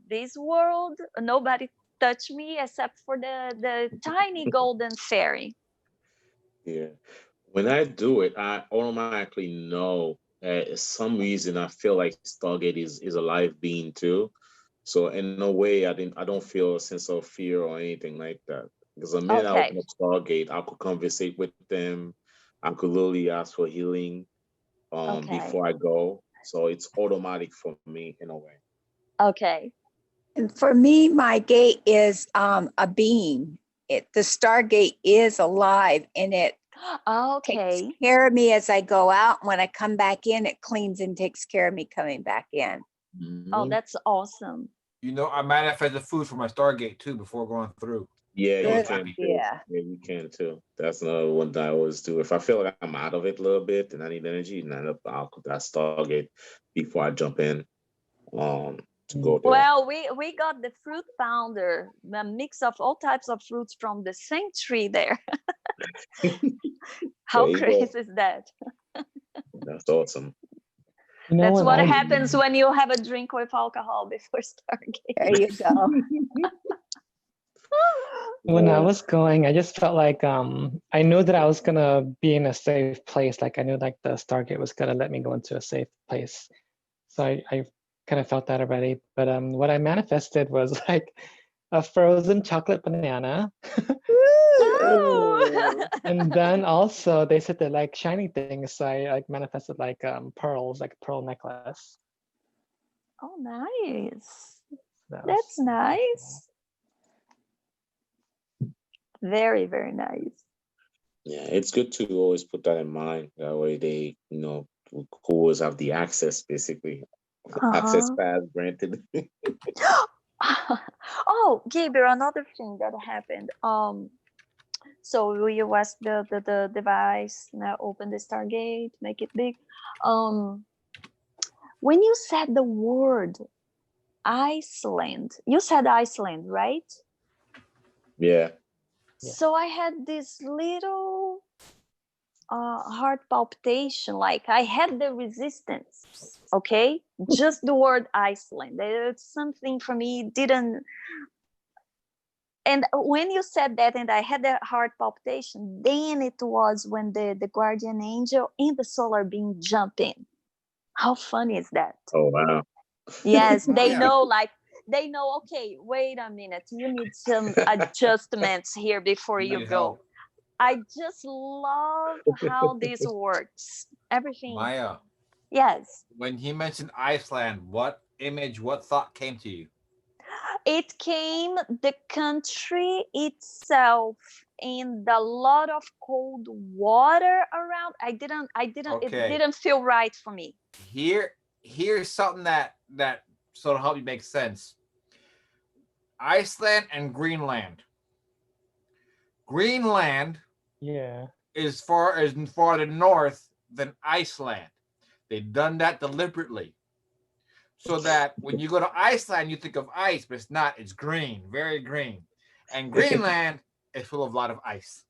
this world, nobody touched me except for the tiny golden fairy. Yeah. When I do it, I automatically know some reason I feel like Stargate is a live being too. So in a way, I don't feel a sense of fear or anything like that. Because the minute I Okay. open up Stargate, I could conversate with them. I could literally ask for healing Okay. before I go. So it's automatic for me in a way. Okay. And for me, my gate is a being. The Stargate is alive, and it takes Okay. care of me as I go out. When I come back in, it cleans and takes care of me coming back in. Oh, Mhm. that's awesome. You know, I manifested food for my Stargate too before going through. Yeah, I was you Good can happy. too. idea. Yeah, you can too. That's another one that I always do. If I feel like I'm out of it a little bit and I need energy, then I'll put that Stargate before I jump in to go there. Well, we got the fruit pounder, a mix of all types of fruits from the same tree there. How There you crazy go. is that? That's awesome. You know That's when what I happens when you have a drink with alcohol before Stargate. There you go. when I Yeah. was going, I just felt like I knew that I was gonna be in a safe place. Like I knew like the Stargate was gonna let me go into a safe place. So I kind of felt that already. But what I manifested was like a frozen chocolate banana. Oh, And then also they said they like shiny things. So I like manifested like pearls, like a pearl necklace. oh, nice. That That's was nice. Very, very nice. Yeah, it's good to always put that in mind. That way they, who always have the access basically. Access Uh-huh. pass granted. Oh, Gabriel, another thing that happened. So you was the device, now open the Stargate, make it big. When you said the word Iceland, you said Iceland, right? Yeah. Yeah. So I had this little heart palpitation, like I had the resistance. Okay, just the word Iceland. It's something for me didn't. And when you said that, and I had the heart palpitation, then it was when the guardian angel and the solar beam jump in. How funny is that? Oh wow. Yes, they Maya, know, like they know, okay, wait a minute, you need some adjustments here before you you need go. help. I just love how this works. Everything. Maya, Yes. when he mentioned Iceland, what image, what thought came to you? It came the country itself and a lot of cold water around. It Okay, didn't feel right for me. here's something that sort of help you make sense. Iceland and Greenland. Greenland yeah. is farther north than Iceland. They've done that deliberately so that when you go to Iceland, you think of ice, but it's not. It's green, very green, and Greenland is full of a lot of ice.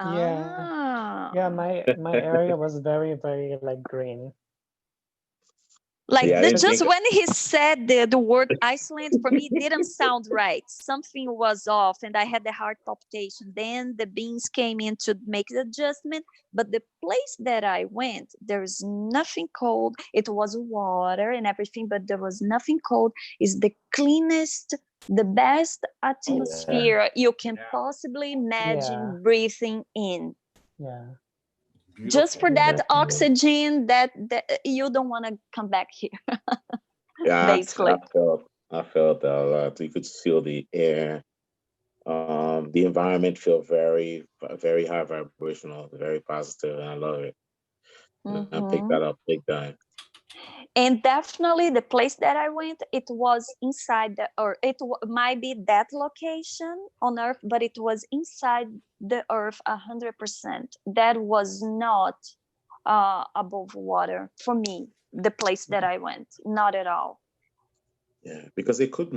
Yeah. Ah. Yeah, my area was very like green. Like Yeah, I didn't just think. when he said the word Iceland, for me it didn't sound right. Something was off and I had the heart palpitation. Then the beans came in to make the adjustment. But the place that I went, there's nothing cold. It was water and everything, but there was nothing cold. It's the cleanest, the best atmosphere you can Yeah. possibly Yeah. imagine breathing in. Yeah. Just Beautiful. for that Definitely. oxygen that you don't want to come back here. Yeah, Basically. I felt that a lot. You could feel the air. The environment feel very high vibrational, very positive, and I love it. And I picked that Mhm. up big time. And definitely the place that I went, it was inside or might be that location on Earth, but it was inside the Earth 100%. That was not above water for me. The place that I went, not at all. Yeah, because they could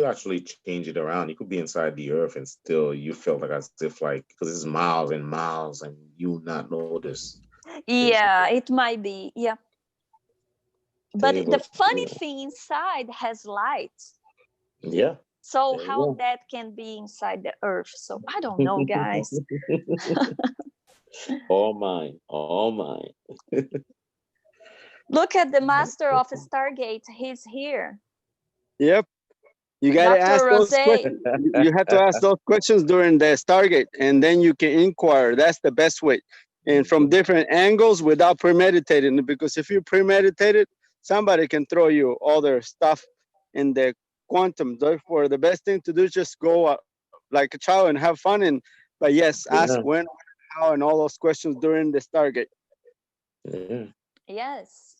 actually change it around. You could be inside the earth and still you felt like as if like because it's miles and miles and you not notice Yeah, basically. it might be. Yeah, They're but able the to, funny thing inside has light. yeah. So There you how go. that can be inside the earth? So I don't know, guys. All mine, all mine. Look at the master of Stargate. He's here. Yep. You got to Dr. ask those Rose. questions. You have to ask those questions during the Stargate, and then you can inquire. That's the best way. And from different angles without premeditating it. Because if you premeditate it, somebody can throw you all their stuff in the quantum. Therefore, the best thing to do is just go like a child and have fun. But yes, ask Yeah, when, how, and all those questions during the Stargate. yeah. Yes.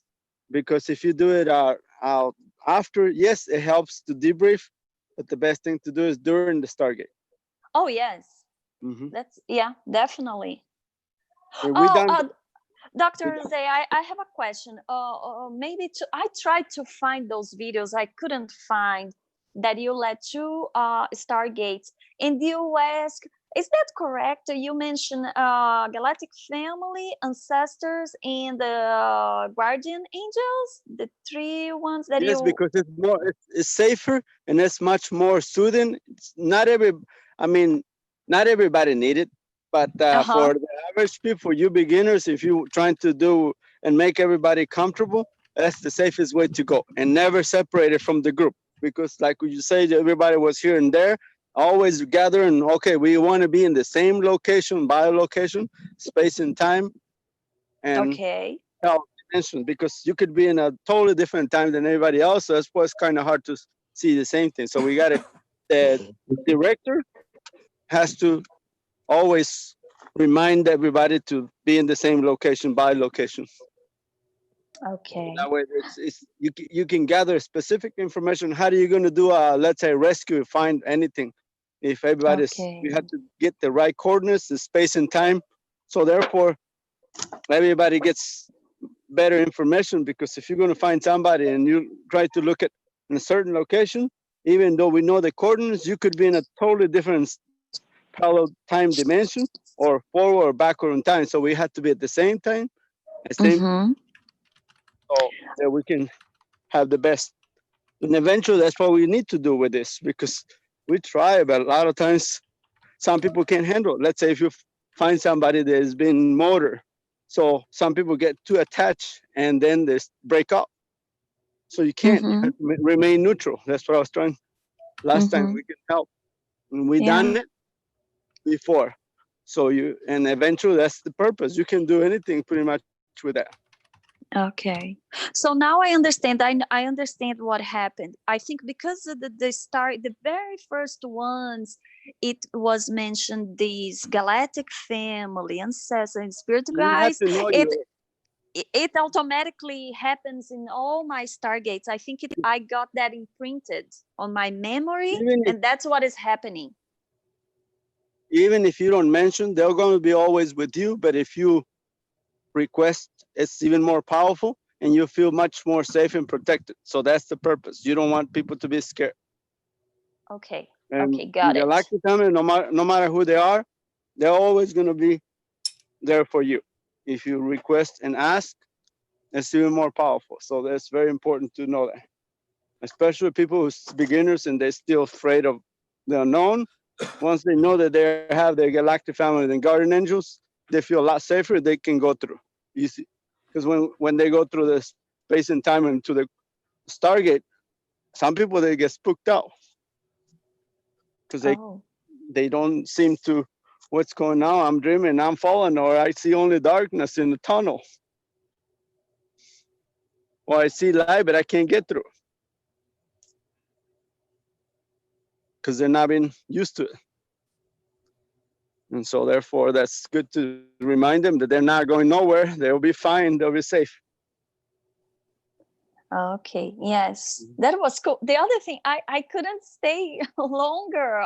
Because if you do it out after, yes, it helps to debrief, but the best thing to do is during the Stargate. Oh, yes. Hmm. That's, yeah, definitely. We Oh, done. Dr. Jose, I have a question. I tried to find those videos. I couldn't find that you led to Stargates. And you ask, is that correct? You mentioned Galactic Family, Ancestors, and the Guardian Angels, the three ones that Yes, you. because it's safer and it's much more soothing. It's not every, I mean, not everybody need it, but Uh-huh. for the average people, for you beginners, if you trying to do and make everybody comfortable, that's the safest way to go. And never separate it from the group, because like you say, everybody was here and there, always gather and okay, we want to be in the same location, biolocation, space and time, and Okay. health dimensions, because you could be in a totally different time than everybody else. So that's why it's kind of hard to see the same thing. So we got to, the director has to always remind everybody to be in the same location by location. Okay. That way, you can gather specific information. How are you going to do a, let's say, rescue, find anything? If everybody's, Okay. we have to get the right coordinates, the space and time. So therefore, everybody gets better information, because if you're going to find somebody and you try to look at in a certain location, even though we know the coordinates, you could be in a totally different parallel time dimension, or forward or backward in time. So we have to be at the same time, the same, Mm-hmm. so that we can have the best. And eventually, that's what we need to do with this, because we try, but a lot of times some people can't handle it. Let's say if you find somebody that has been murdered, so some people get too attached and then they break up. So you can't, you Mm-hmm. have to remain neutral. That's what I was trying last time. Mm-hmm. We can help. And we Yeah. done it before. So and eventually that's the purpose. You can do anything pretty much with that. Okay. So now I understand. I understand what happened. I think because of the very first ones, it was mentioned these galactic family, ancestors, and spirit You have guides. to know It you, it automatically happens in all my stargates. I think I got that imprinted on my memory, even if and that's what is happening. even if you don't mention, they're going to be always with you. But if you request, it's even more powerful, and you feel much more safe and protected. So that's the purpose. You don't want people to be scared. Okay. And Okay. Got it. galactic family, no matter who they are, they're always going to be there for you. If you request and ask, it's even more powerful. So that's very important to know that, especially people who's beginners and they're still afraid of the unknown. Once they know that they have their galactic family and guardian angels, they feel a lot safer. They can go through easy, because when they go through the space and time and to the Stargate, some people they get spooked out because Oh. they don't seem to, what's going on? I'm dreaming, I'm falling, or I see only darkness in the tunnel, or I see light but I can't get through because they're not been used to it. And so therefore that's good to remind them that they're not going nowhere. They'll be fine, they'll be safe. Okay, yes, that was cool. The other thing, I couldn't stay longer.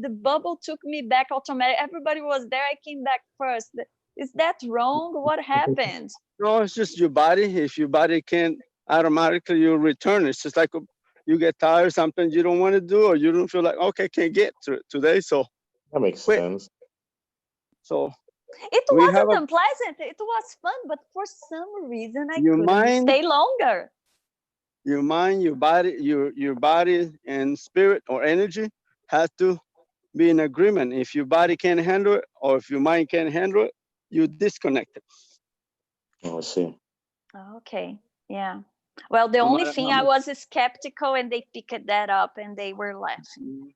The bubble took me back automatic. Everybody was there. I came back first. Is that wrong? What happened? No, it's just your body. If your body can't automatically, you return. It's just like you get tired, something you don't want to do, or you don't feel like, okay, can't get to it today, so That makes quit. sense. So It we have wasn't unpleasant. It was fun, but for some reason I your couldn't mind, stay longer. Your mind, your body and spirit or energy has to be in agreement. If your body can't handle it, or if your mind can't handle it, you disconnect it. Oh, I see. Okay. Yeah. Well, the No only matter thing how I much. was skeptical and they picked that up and they were laughing.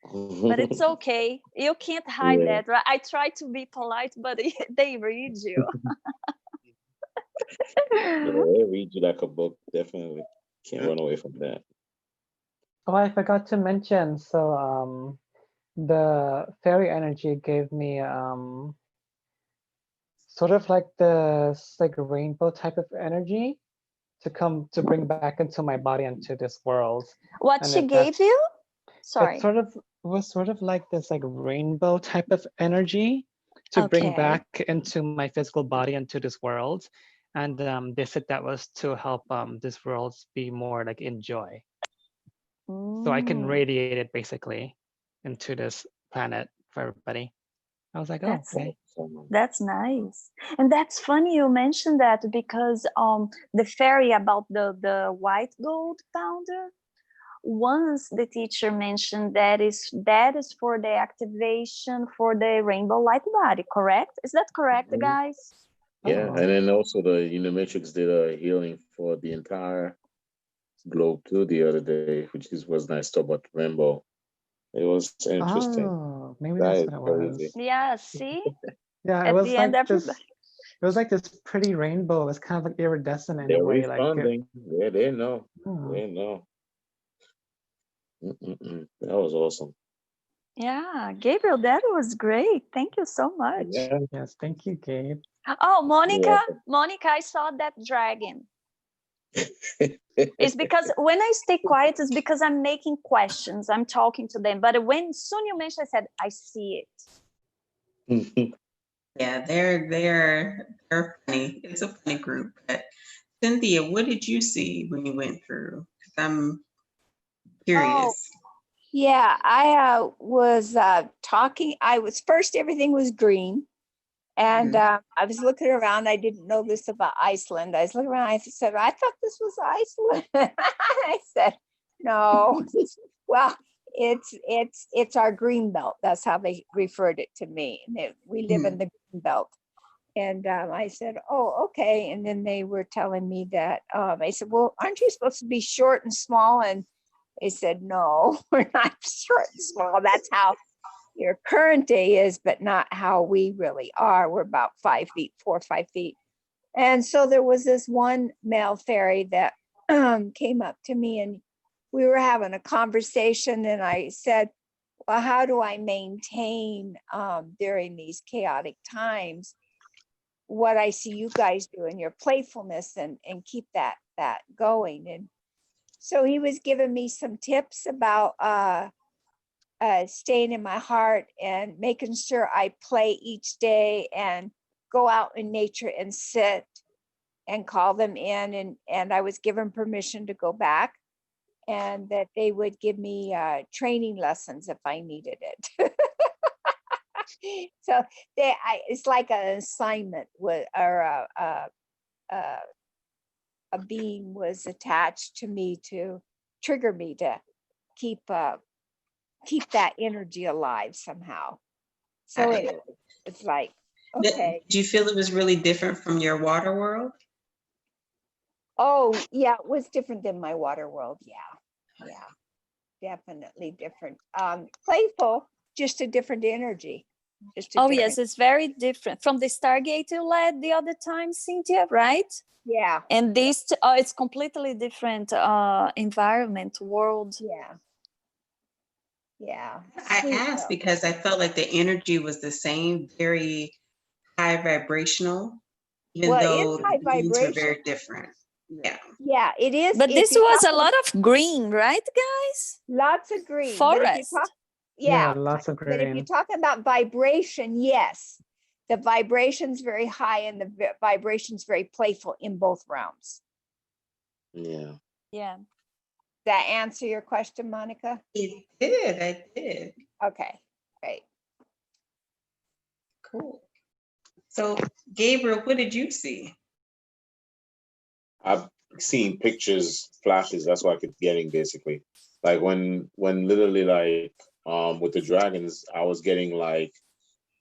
But it's okay. You can't hide Yeah. that, right? I try to be polite, but they read you. Yeah, they read you like a book. Definitely can't run away from that. Oh, I forgot to mention. So the fairy energy gave me sort of like this like rainbow type of energy to bring back into my body into this world. What And she it gave you? it Sorry. sort of was sort of like this like rainbow type of energy to bring Okay. back into my physical body into this world. And they said that was to help this world be more like in joy. So I can Mm, radiate it basically into this planet for everybody. I was like, oh, that's okay. that's nice. And that's funny you mentioned that because the fairy about the white gold pounder, once the teacher mentioned that is for the activation for the rainbow light body, correct? Is that correct, Mhm. guys? Yeah, Oh. and then also the Unimatrix did a healing for the entire globe too the other day, which was nice talk about rainbow. It was interesting. Oh, maybe That that's is what it crazy. was. Yeah, see? Yeah, it At was the end, like everybody. this. It was like this pretty rainbow. It was kind of like iridescent in a They're way. Like, responding. Yeah, they know. oh, They know. That was awesome. Yeah, Gabriel, that was great. Thank you so much. Yeah. yes, thank you, Gabe. Oh, Monica, You're Monica, I saw that dragon. welcome. It's because when I stay quiet, it's because I'm making questions. I'm talking to them. But when soon you mentioned, I said, I see it. Yeah, they're funny. It's a funny group. But Cynthia, what did you see when you went through? 'Cause I'm Oh, curious. yeah, I was talking. I was first, everything was green. And I was looking around. I didn't know this about Iceland. I was looking around. I said, I thought this was Iceland. I said, no. Well, it's our green belt. That's how they referred it to me. And we live in the green belt. And I said, oh, okay. And then they were telling me that I said, well, aren't you supposed to be short and small? And they said, no, we're not short and small. That's how your current day is, but not how we really are. We're about 5 feet, 4 or 5 feet. And so there was this one male fairy that came up to me and we were having a conversation. And I said, well, how do I maintain during these chaotic times what I see you guys do in your playfulness and keep that going? And so he was giving me some tips about staying in my heart and making sure I play each day and go out in nature and sit and call them in. And I was given permission to go back and that they would give me training lessons if I needed it. So it's like an assignment or a being was attached to me to trigger me to keep that energy alive somehow. So it's like, okay. Did you feel it was really different from your water world? Oh, yeah, it was different than my water world. Yeah, definitely different. Playful, just a different energy. Oh, yes, it's very different from the Stargate you led the other time, Cynthia, right? Yeah. And this, it's completely different environment, world. Yeah. Yeah. I asked because I felt like the energy was the same, very high vibrational, even though it's high the beings were vibration. very different. Yeah. Yeah, it is. But this was a lot of green, right, guys? Lots of green. Forest. Yeah, lots of green. But if you're talking about vibration, yes, the vibration's very high and the vibration's very playful in both realms. Yeah. Yeah. That answer your question, Monica? It did. I did. Okay, great. Cool. So, Gabriel, what did you see? I seeing pictures, flashes. That's what I kept getting basically. Like when literally like with the dragons, I was getting like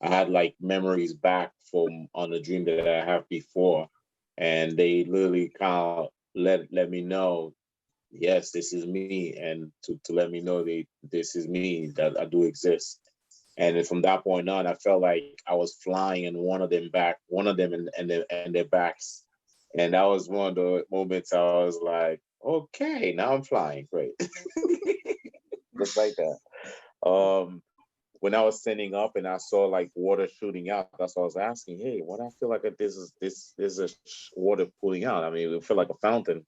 I had like memories back from on the dream that I have before, and they literally kind of let me know, yes, this is me, and to let me know this is me, that I do exist. And then from that point on, I felt like I was flying in one of them and their backs. And that was one of the moments I was like, okay, now I'm flying. Great. Just like that. When I was standing up and I saw like water shooting out, that's what I was asking. Hey, what I feel like this is a water pooling out. I mean, it felt like a fountain.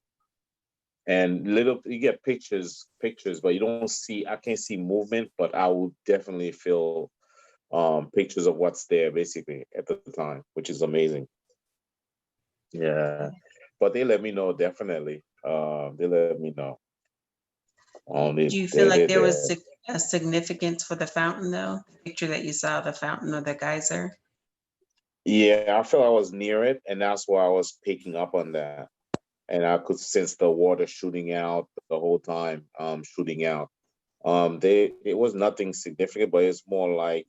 And little you get pictures, but you don't see. I can't see movement, but I will definitely feel pictures of what's there basically at the time, which is amazing. Yeah, but they let me know definitely. They let me know. Do you feel like there was a significance for the fountain, though? The picture that you saw, the fountain or the geyser? Yeah, I felt I was near it, and that's why I was picking up on that, and I could sense the water shooting out the whole time, shooting out. It was nothing significant, but it's more like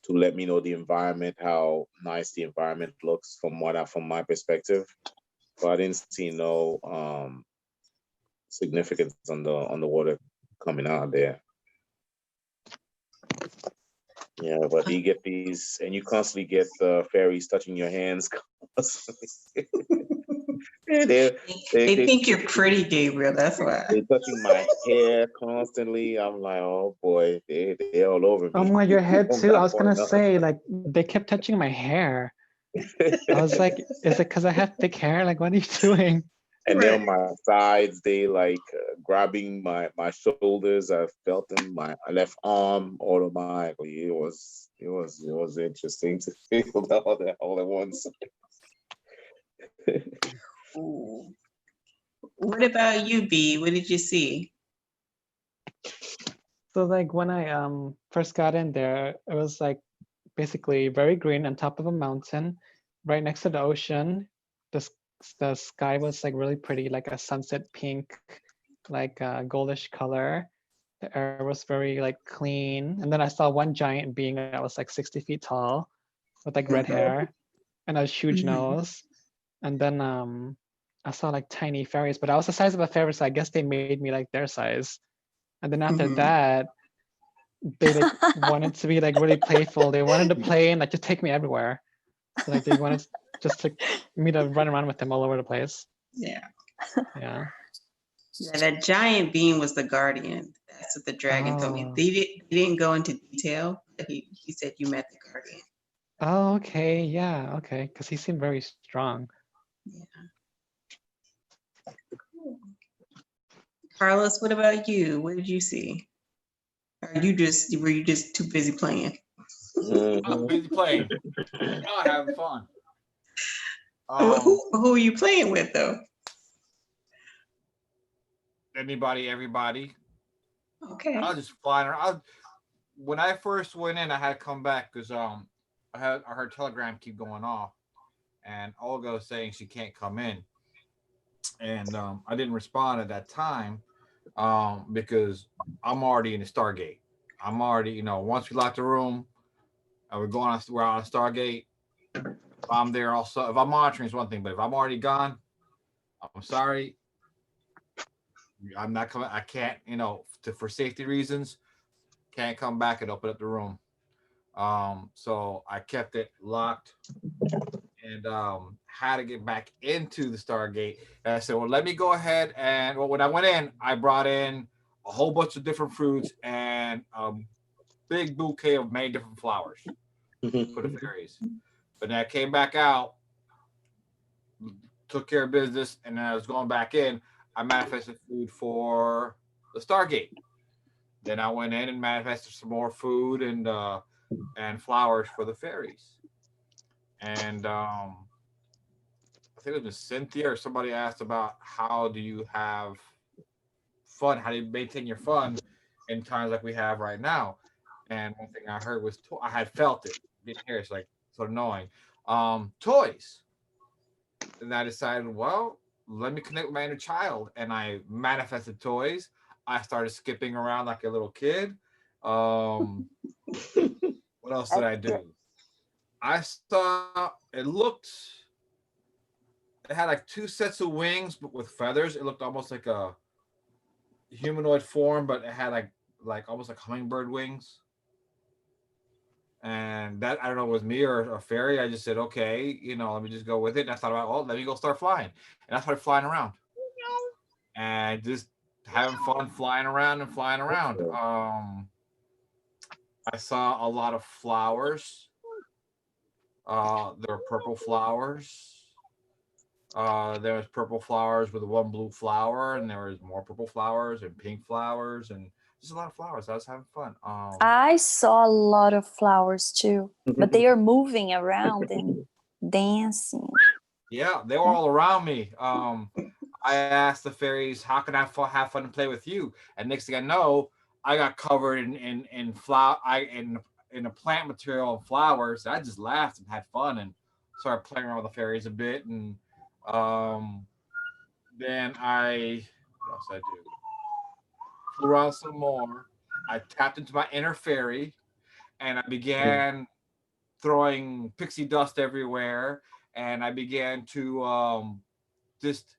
to let me know the environment, how nice the environment looks from my perspective. But I didn't see no significance on the water coming out there. Yeah, but you get these, and you constantly get the fairies touching your hands constantly. Yeah, They think you're pretty, Gabriel. That's why. they're touching my hair constantly. I'm like, oh boy, they're all over Oh me. my, your head From too. I that was gonna point on. say, like, they kept touching my hair. I was like, is it because I have thick hair? Like, what are you doing? And then on Right. my sides, they like grabbing my shoulders. I felt them, my left arm automatically. It was interesting to feel that all at once. Ooh. What about you, B? What did you see? So like when I first got in there, it was like basically very green on top of a mountain, right next to the ocean. The sky was like really pretty, like a sunset pink, like a goldish color. The air was very like clean. And then I saw one giant being that was like 60 feet tall with like red hair and a huge Mhm. nose. And then I saw like tiny fairies, but I was the size of a fairy, so I guess they made me like their size. And then after Mhm. that, they like wanted to be like really playful. They wanted to play and like just take me everywhere. So like they wanted just to me to run around with them all over the place. Yeah. Yeah. Yeah, that giant being was the guardian. That's what the dragon told me. Oh. They didn't go into detail, but he said you met the guardian. Oh, okay. Yeah. Okay. Because he seemed very strong. Yeah. Cool. Carlos, what about you? What did you see? Or were you just too busy playing? I'm Mhm. busy playing. Not having fun. Who are you playing with though? Anybody, everybody. Okay. I was just flying around. When I first went in, I had to come back because I heard Telegram keep going off, and Olga was saying she can't come in, and I didn't respond at that time because I'm already in the Stargate. I'm already, once we lock the room, we're on Stargate. If I'm there also. If I'm monitoring is one thing, but if I'm already gone, I'm sorry. I'm not coming. I can't, for safety reasons, can't come back and open up the room. So I kept it locked and had to get back into the Stargate. And I said, well, let me go ahead and when I went in, I brought in a whole bunch of different fruits and a big bouquet of many different flowers for the fairies. But then I came back out, took care of business, and then I was going back in. I manifested food for the Stargate. Then I went in and manifested some more food and flowers for the fairies. And I think it was Cynthia or somebody asked about how do you have fun? How do you maintain your fun in times like we have right now? And one thing I heard was I had felt it. Didn't hear it's like so annoying. Toys. And I decided, well, let me connect with my inner child, and I manifested toys. I started skipping around like a little kid. What else did I do? I saw it had like two sets of wings but with feathers. It looked almost like a humanoid form, but it had like almost like hummingbird wings. And that, I don't know, it was me or a fairy. I just said, okay, let me just go with it. And I thought about, oh, let me go start flying. And I started flying around and just having fun flying around and flying around. I saw a lot of flowers. There were purple flowers. There was purple flowers with one blue flower, and there was more purple flowers and pink flowers, and just a lot of flowers. I was having fun. I saw a lot of flowers too, but they are moving around and dancing. Yeah, they were all around me. I asked the fairies, "How can I have fun and play with you?" And next thing I know, I got covered in flower, in a plant material and flowers. I just laughed and had fun and started playing around with the fairies a bit. And um, then what else did I do? Flew around some more. I tapped into my inner fairy, and I began throwing pixie dust everywhere. And I began to just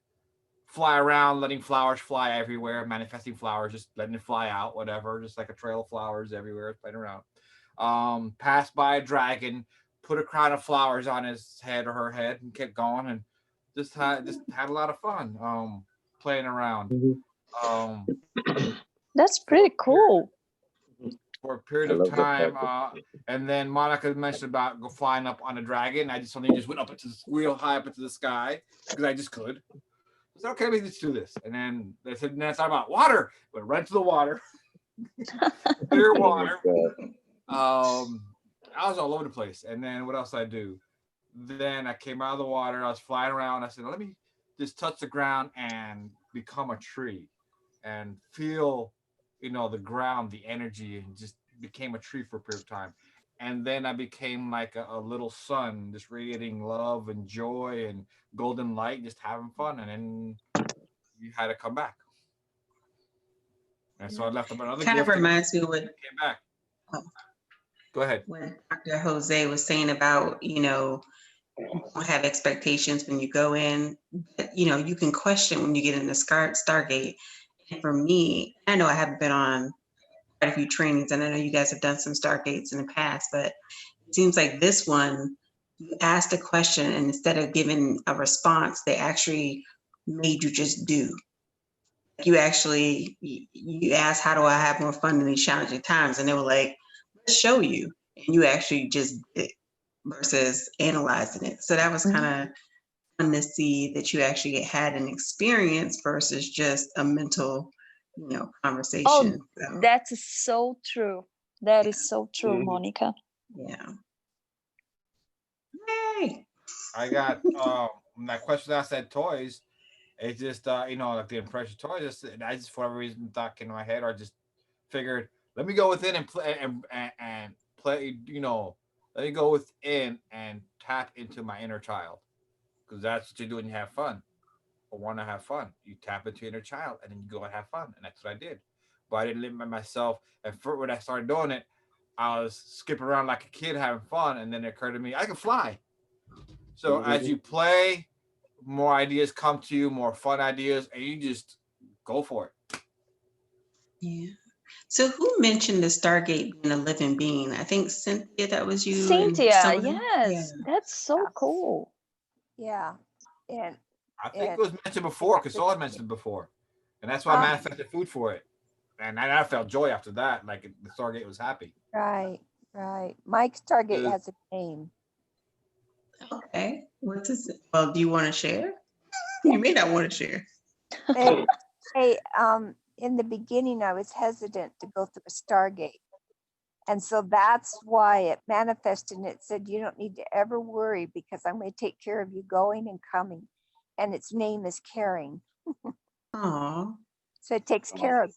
fly around, letting flowers fly everywhere, manifesting flowers, just letting it fly out, whatever, just like a trail of flowers everywhere, playing around. Passed by a dragon, put a crown of flowers on his head or her head, and kept going, and just had a lot of fun playing around. Um, That's pretty cool. for a period I of love that time. part. And then Monica mentioned about go flying up on a dragon. I just suddenly just went up into real high up into the sky because I just could. I said, okay, let's do this. And then they said, then I thought about water. Went right to the water. Clear water. I was all over the place. And then what else did I do? Then I came out of the water. I was flying around. I said, let me just touch the ground and become a tree and feel, the ground, the energy, and just became a tree for a period of time. And then I became like a little sun, just radiating love and joy and golden light, just having fun. And then you had to come back. And so I left about another Kind of gift and reminds me of what came back. oh, Go ahead. when Dr. Jose was saying about, don't have expectations when you go in. But, you can question when you get in the Stargate. And for me, I know I haven't been on quite a few trainings, and I know you guys have done some Stargates in the past, but it seems like this one, you asked a question, and instead of giving a response, they actually made you just do. You asked, how do I have more fun in these challenging times? And they were like, let's show you. And you actually just did versus analyzing it. So that was kind of fun to see that you actually had an experience versus just a mental, conversation. Oh, So, that's so true. That is so true, Mhm. Monica. yeah. Yay. I got that question I said toys. It's just like the impression toys. I just for whatever reason thought came in my head, or just figured let me go within and play and play. Let me go within and tap into my inner child because that's what you do when you have fun or want to have fun. You tap into your inner child and then you go and have fun, and that's what I did. But I didn't limit myself. And for when I started doing it, I was skipping around like a kid having fun, and then it occurred to me I can fly. So as you play, more ideas come to you, more fun ideas, and you just go for it. Yeah. So who mentioned the Stargate being a living being? I think Cynthia, that was you. And Cynthia, someone, yes, that's so Yeah. cool. Yeah. And I think it was mentioned before because Saul had mentioned it before, and that's why I manifested food for it, and I felt joy after that. Like the Stargate was happy. right, right. Mike's Target has a name. Okay. What's this? Well, do you want to share? You may not want to share. Hey, in the beginning, I was hesitant to go through a Stargate. And so that's why it manifested and it said, you don't need to ever worry because I'm going to take care of you going and coming. And its name is Caring. Oh, So it takes care of.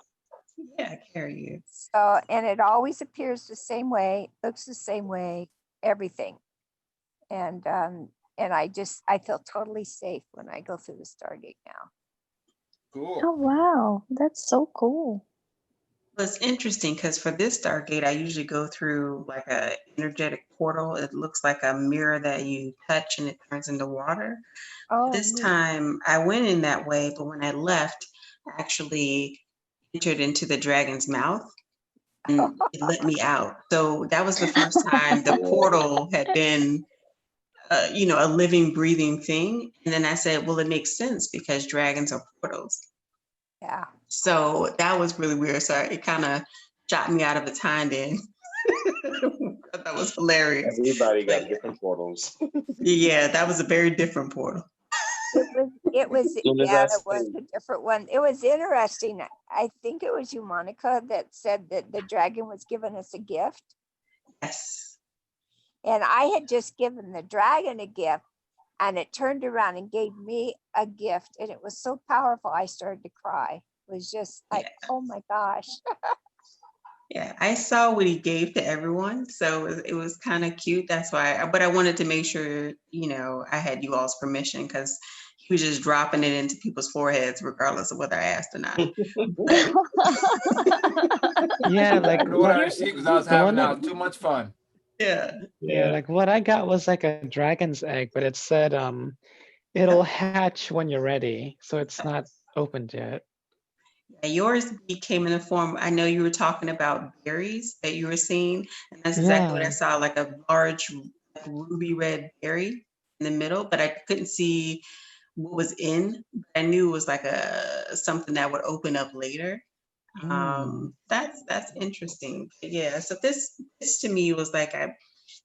yeah, carry you. So, and it always appears the same way, looks the same way, everything. And And I feel totally safe when I go through the Stargate now. Cool. Oh wow, that's so cool. Well, it's interesting because for this Stargate, I usually go through like a energetic portal. It looks like a mirror that you touch and it turns into water. Oh, This neat. time I went in that way, but when I left, I actually entered into the dragon's mouth and it let me out. So that was the first time the portal had been, a living, breathing thing. And then I said, well, it makes sense because dragons are portals. Yeah. So that was really weird. So it kind of shot me out of its hind end. That was hilarious. Everybody got Like, different portals. yeah, that was a very different portal. It was, Soon as I yeah, it was say- a different one. It was interesting. I think it was you, Monica, that said that the dragon was giving us a gift. Yes. And I had just given the dragon a gift, and it turned around and gave me a gift. And it was so powerful, I started to cry. It was just like, oh my gosh. Yeah, I saw what he gave to everyone, so it was kind of cute. That's why, but I wanted to make sure, I had you all's permission because he was just dropping it into people's foreheads, regardless of whether I asked or not. But Yeah, I like don't know what I what, received because I was the having one too much fun. yeah, yeah, like what I got was like a dragon's egg, but it said it'll hatch when you're ready. So it's not opened yet. yours came in the form. I know you were talking about berries that you were seeing, and that's exactly what I Yeah. saw, like a large ruby red berry in the middle, but I couldn't see what was in. I knew it was like something that would open up later. That's interesting. Yeah, so this to me was like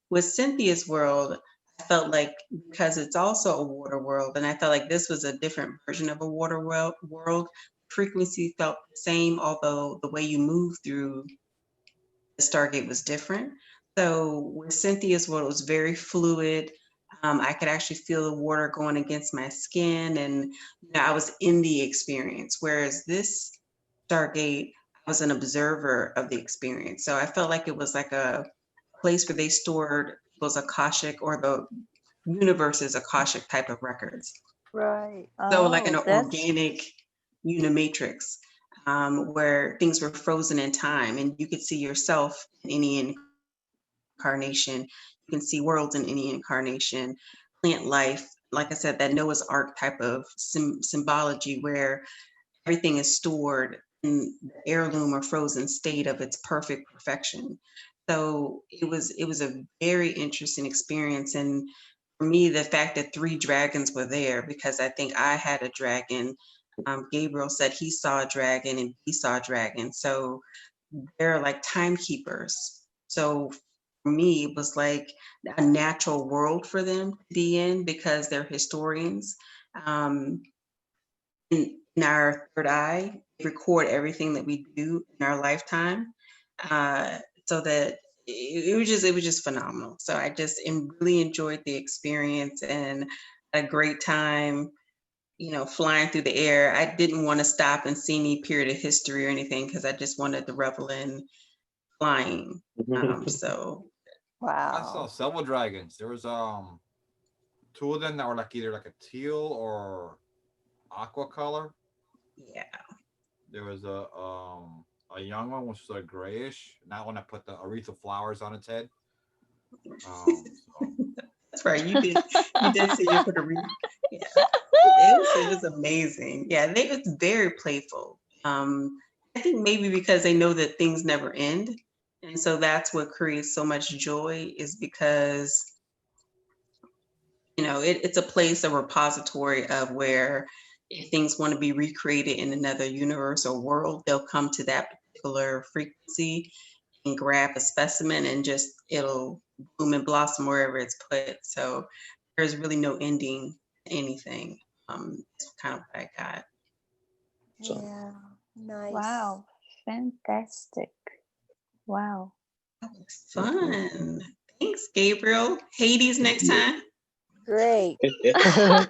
with Cynthia's world, I felt like because it's also a water world, and I felt like this was a different version of a water world. Frequency felt the same, although the way you move through the Stargate was different. So with Cynthia's world, it was very fluid. I could actually feel the water going against my skin, and I was in the experience. Whereas this Stargate, I was an observer of the experience. So I felt like it was like a place where they stored people's Akashic or the universe's Akashic type of records. Right. So like an Oh, that's organic unimatrix, where things were frozen in time and you could see yourself in any incarnation. You can see worlds in any incarnation, plant life. Like I said, that Noah's Ark type of symbology where everything is stored in the heirloom or frozen state of its perfect perfection. So it was a very interesting experience. And for me, the fact that 3 dragons were there, because I think I had a dragon. Gabriel said he saw a dragon and he saw a dragon. So they're like timekeepers. So for me, it was like a natural world for them to be in because they're historians. In our third eye, record everything that we do in our lifetime, so that it was just phenomenal. So I just really enjoyed the experience and a great time, flying through the air. I didn't want to stop and see any period of history or anything because I just wanted to revel in flying. So I saw Wow. several dragons. There was 2 of them that were like either like a teal or aqua color. yeah. There was a young one which was a grayish, and that one I put the wreath of flowers on its head. So That's right. You did say you put a yeah. It was amazing. Yeah, they was very playful. I think maybe because they know that things never end. And so that's what creates so much joy is because, it's a place, a repository of where if things want to be recreated in another universe or world, they'll come to that particular frequency and grab a specimen and just it'll bloom and blossom wherever it's put. So there's really no ending to anything. That's kind of what I got. So, Yeah. Nice. wow, fantastic. Wow. That was fun. Thanks, Gabriel. Hades next time. Great. yeah,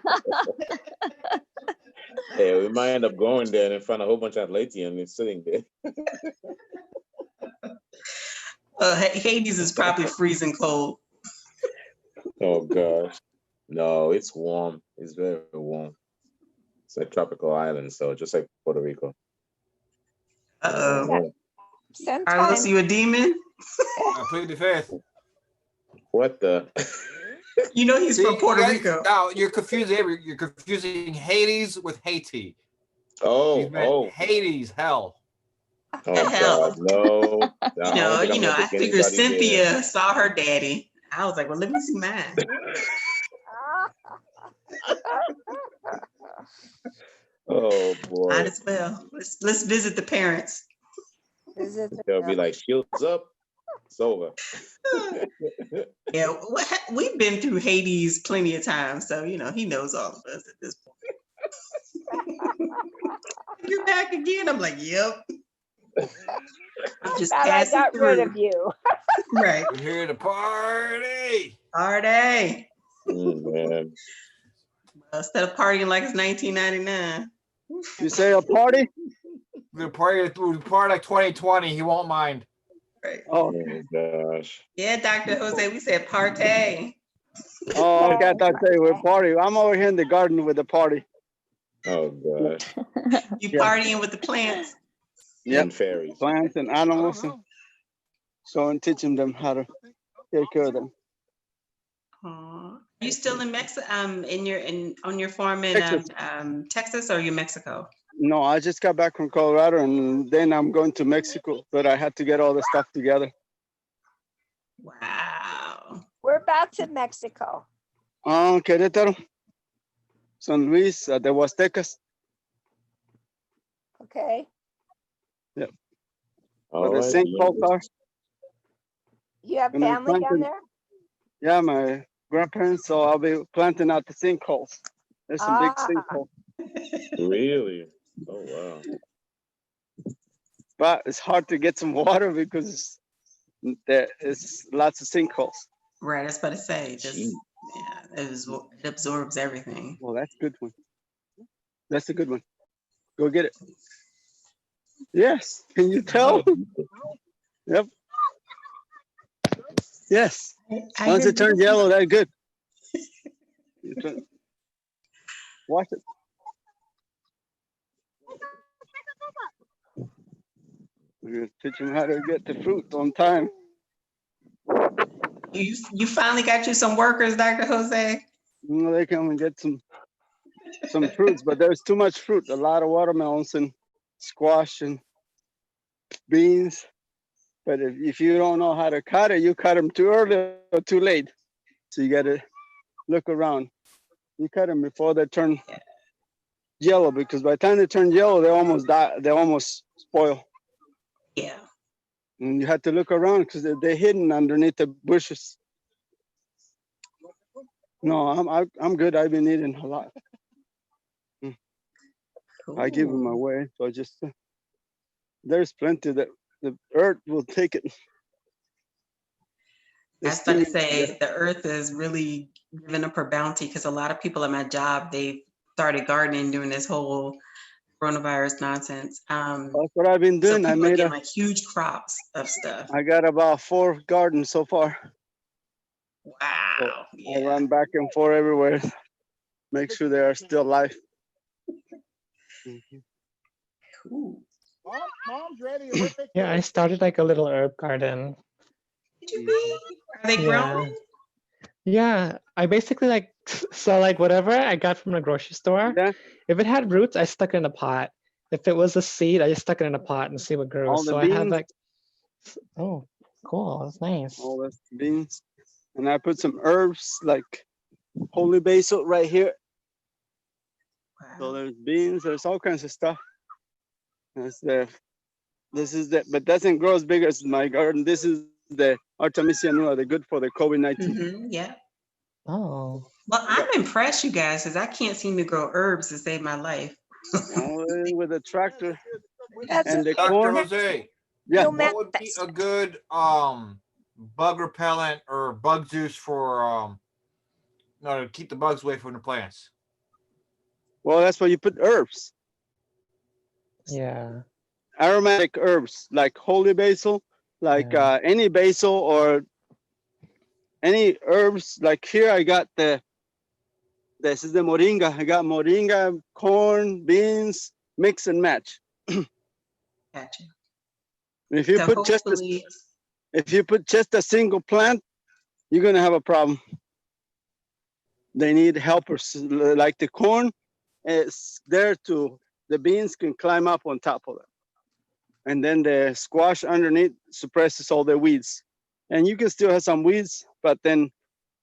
we might end up going there and find a whole bunch of Atlanteans sitting there. Hades is probably freezing cold. Oh gosh. No, it's warm. It's very warm. It's a tropical island, so just like Puerto Rico. Uh-oh. Mhm. Carlos, Sometimes you a demon? I plead the fifth. What the? You know he's See, from Puerto guys, Rico. now you're confusing. You're confusing Hades with Haiti. Oh, He's meant oh, Hades, hell. oh Hell. God, no. No, I don't think I'm gonna I take figured anybody there. Cynthia saw her daddy. I was like, well, let me see mine. Oh Might boy, as well. Let's visit the parents. visit the they'll be like, shields up, it's over. Yeah, we've been through Hades plenty of times, so he knows all of us at this point. You're back again. I'm like, yep. I'm just Thought I passing got through. rid of you. Right. We're here to party. Party. Man. Instead of partying like it's 1999. You say a party? We're party like 2020. He won't mind. Right. Oh, Oh gosh. Yeah, Dr. Jose, we said party. oh, okay. I thought they were party. I'm over here in the garden with the party. Oh gosh. You Yeah. partying with the plants. Yep. And fairies. Plants and animals, and so and teaching them how to take care of them. Aw. Are you still in Mexico? On your farm in Texas. Texas, or are you Mexico? No, I just got back from Colorado, and then I'm going to Mexico, but I had to get all the stuff together. Wow. Whereabouts in Mexico? Querétaro, San Luis, the Huastecas. Okay. All Where the right. St. Paul are. You have And I'm family down planting- there? Yeah, my grandparents, so I'll be planting out the sinkholes. There's some big Ah. sinkholes, Really? Oh wow. but it's hard to get some water because there is lots of sinkholes. Right, I was about to say, Gee. it absorbs everything. Well, that's a good one. That's a good one. Go get it. Yes. Can you tell? Yep. Yes. I Once hear it turns you. yellow, that's good. Watch it. We're gonna teach them how to get the fruit on time. You finally got you some workers, Dr. Jose. You know, they come and get some fruits, but there's too much fruit. A lot of watermelons and squash and beans. But if you don't know how to cut it, you cut them too early or too late. So you got to look around. You cut them before they turn yellow, because by the time they turn yellow, they almost die. They almost spoil. Yeah. And you have to look around because they're hidden underneath the bushes. No, I'm good. I've been eating a lot. I give them Cool. away. So just there's plenty that the earth will take it. I was about to say the earth is really giving up her bounty, because a lot of people at my job, they started gardening during this whole coronavirus nonsense. That's what I've been So doing. people are getting like huge crops of stuff. I got about 4 gardens so far. Wow. I Yeah. run back and forth everywhere. Make sure they are still alive. Mhm. Cool. Mom's ready. Yeah, I started like a little herb garden. Did you really? Are they Yeah. growing? Yeah, I basically like so like whatever I got from the grocery store, Yeah, if it had roots, I stuck it in a pot. If it was a seed, I just stuck it in a pot and see what grew. all the So I had beans, like, oh, cool, that's nice. all the beans. And I put some herbs like holy basil right here. So Wow. there's beans, there's all kinds of stuff. This is the, but doesn't grow as big as my garden. This is the Artemisia annua, they're good for the COVID-19. Mhm, yeah. Oh, Well, I'm impressed, you guys, because I can't seem to grow herbs to save my life. Only with a tractor That's and the Dr. corn. Jose, Yeah, no what would be a good bug repellent or bug juice for to keep the bugs away from the plants? well, that's why you put herbs, yeah. aromatic herbs like holy basil, like Yeah. any basil or any herbs. Like here, I got the This is the moringa. I got moringa, corn, beans, mix and match. Gotcha. If you So put just hopefully, if you put just a single plant, you're gonna have a problem. They need helpers. Like the corn is there to, the beans can climb up on top of it. And then the squash underneath suppresses all the weeds. And you can still have some weeds, but then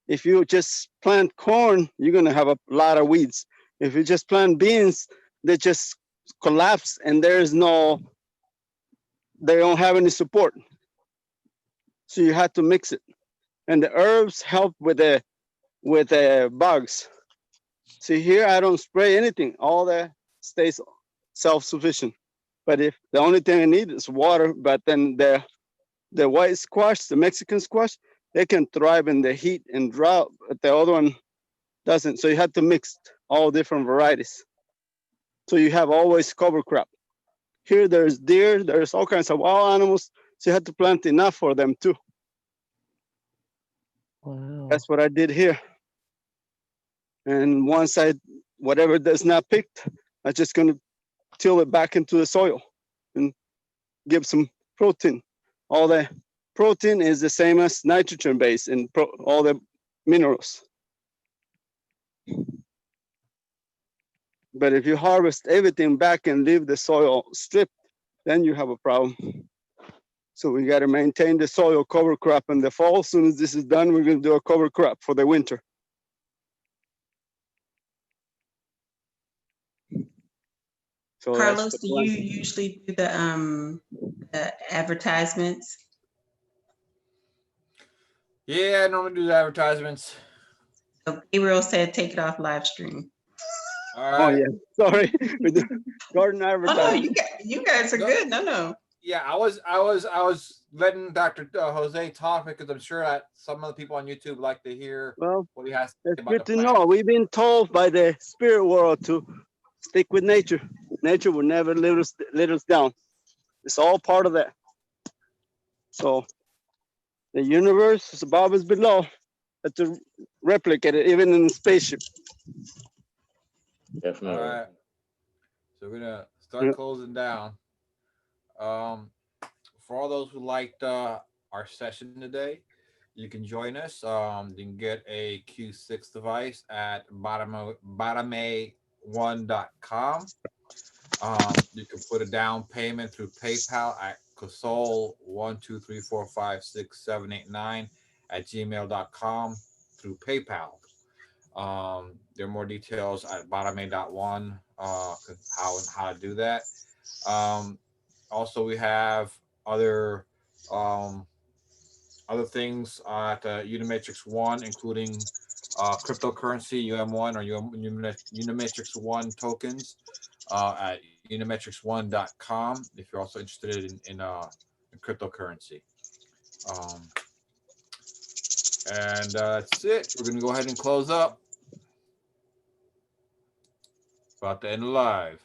if you just plant corn, you're gonna have a lot of weeds. If you just plant beans, they just collapse and there's no, they don't have any support. So you have to mix it. And the herbs help with the bugs. See here, I don't spray anything. All that stays self-sufficient. But if the only thing I need is water, but then the white squash, the Mexican squash, they can thrive in the heat and drought, but the other one doesn't. So you have to mix all different varieties. So you have always cover crop. Here there's deer, there's all kinds of wild animals. So you have to plant enough for them too. Wow. That's what I did here. And once whatever that's not picked, I'm just gonna till it back into the soil and give some protein. All the protein is the same as nitrogen base in all the minerals. But if you harvest everything back and leave the soil stripped, then you have a problem. So we got to maintain the soil cover crop in the fall. As soon as this is done, we're going to do a cover crop for the winter. So Carlos, do you usually do the advertisements? Yeah, I normally do the advertisements. So Gabriel said take it off live stream. All right. Oh yeah, sorry. With the garden Oh no, advertising. you guys are good. No. Yeah, I was letting Dr. Jose talk because I'm sure that some of the people on YouTube like to hear Well, what he has to say it's about good the to plant. know. We've been told by the spirit world to stick with nature. Nature will never let us down. It's all part of that. So the universe is above us below, but to replicate it even in the spaceship. Definitely. All right. So we're gonna start closing down. For all those who liked our session today, you can join us. You can get a Q6 device at bottom1.com. You can put a down payment through PayPal at Casol123456789 through PayPal. There are more details at bottom1, how to do that. Also, we have other things at Unimatrix One, including cryptocurrency UM1 or Unimatrix One tokens at unimatrix1.com if you're also interested in cryptocurrency. And that's it. We're gonna go ahead and close up. About to end live.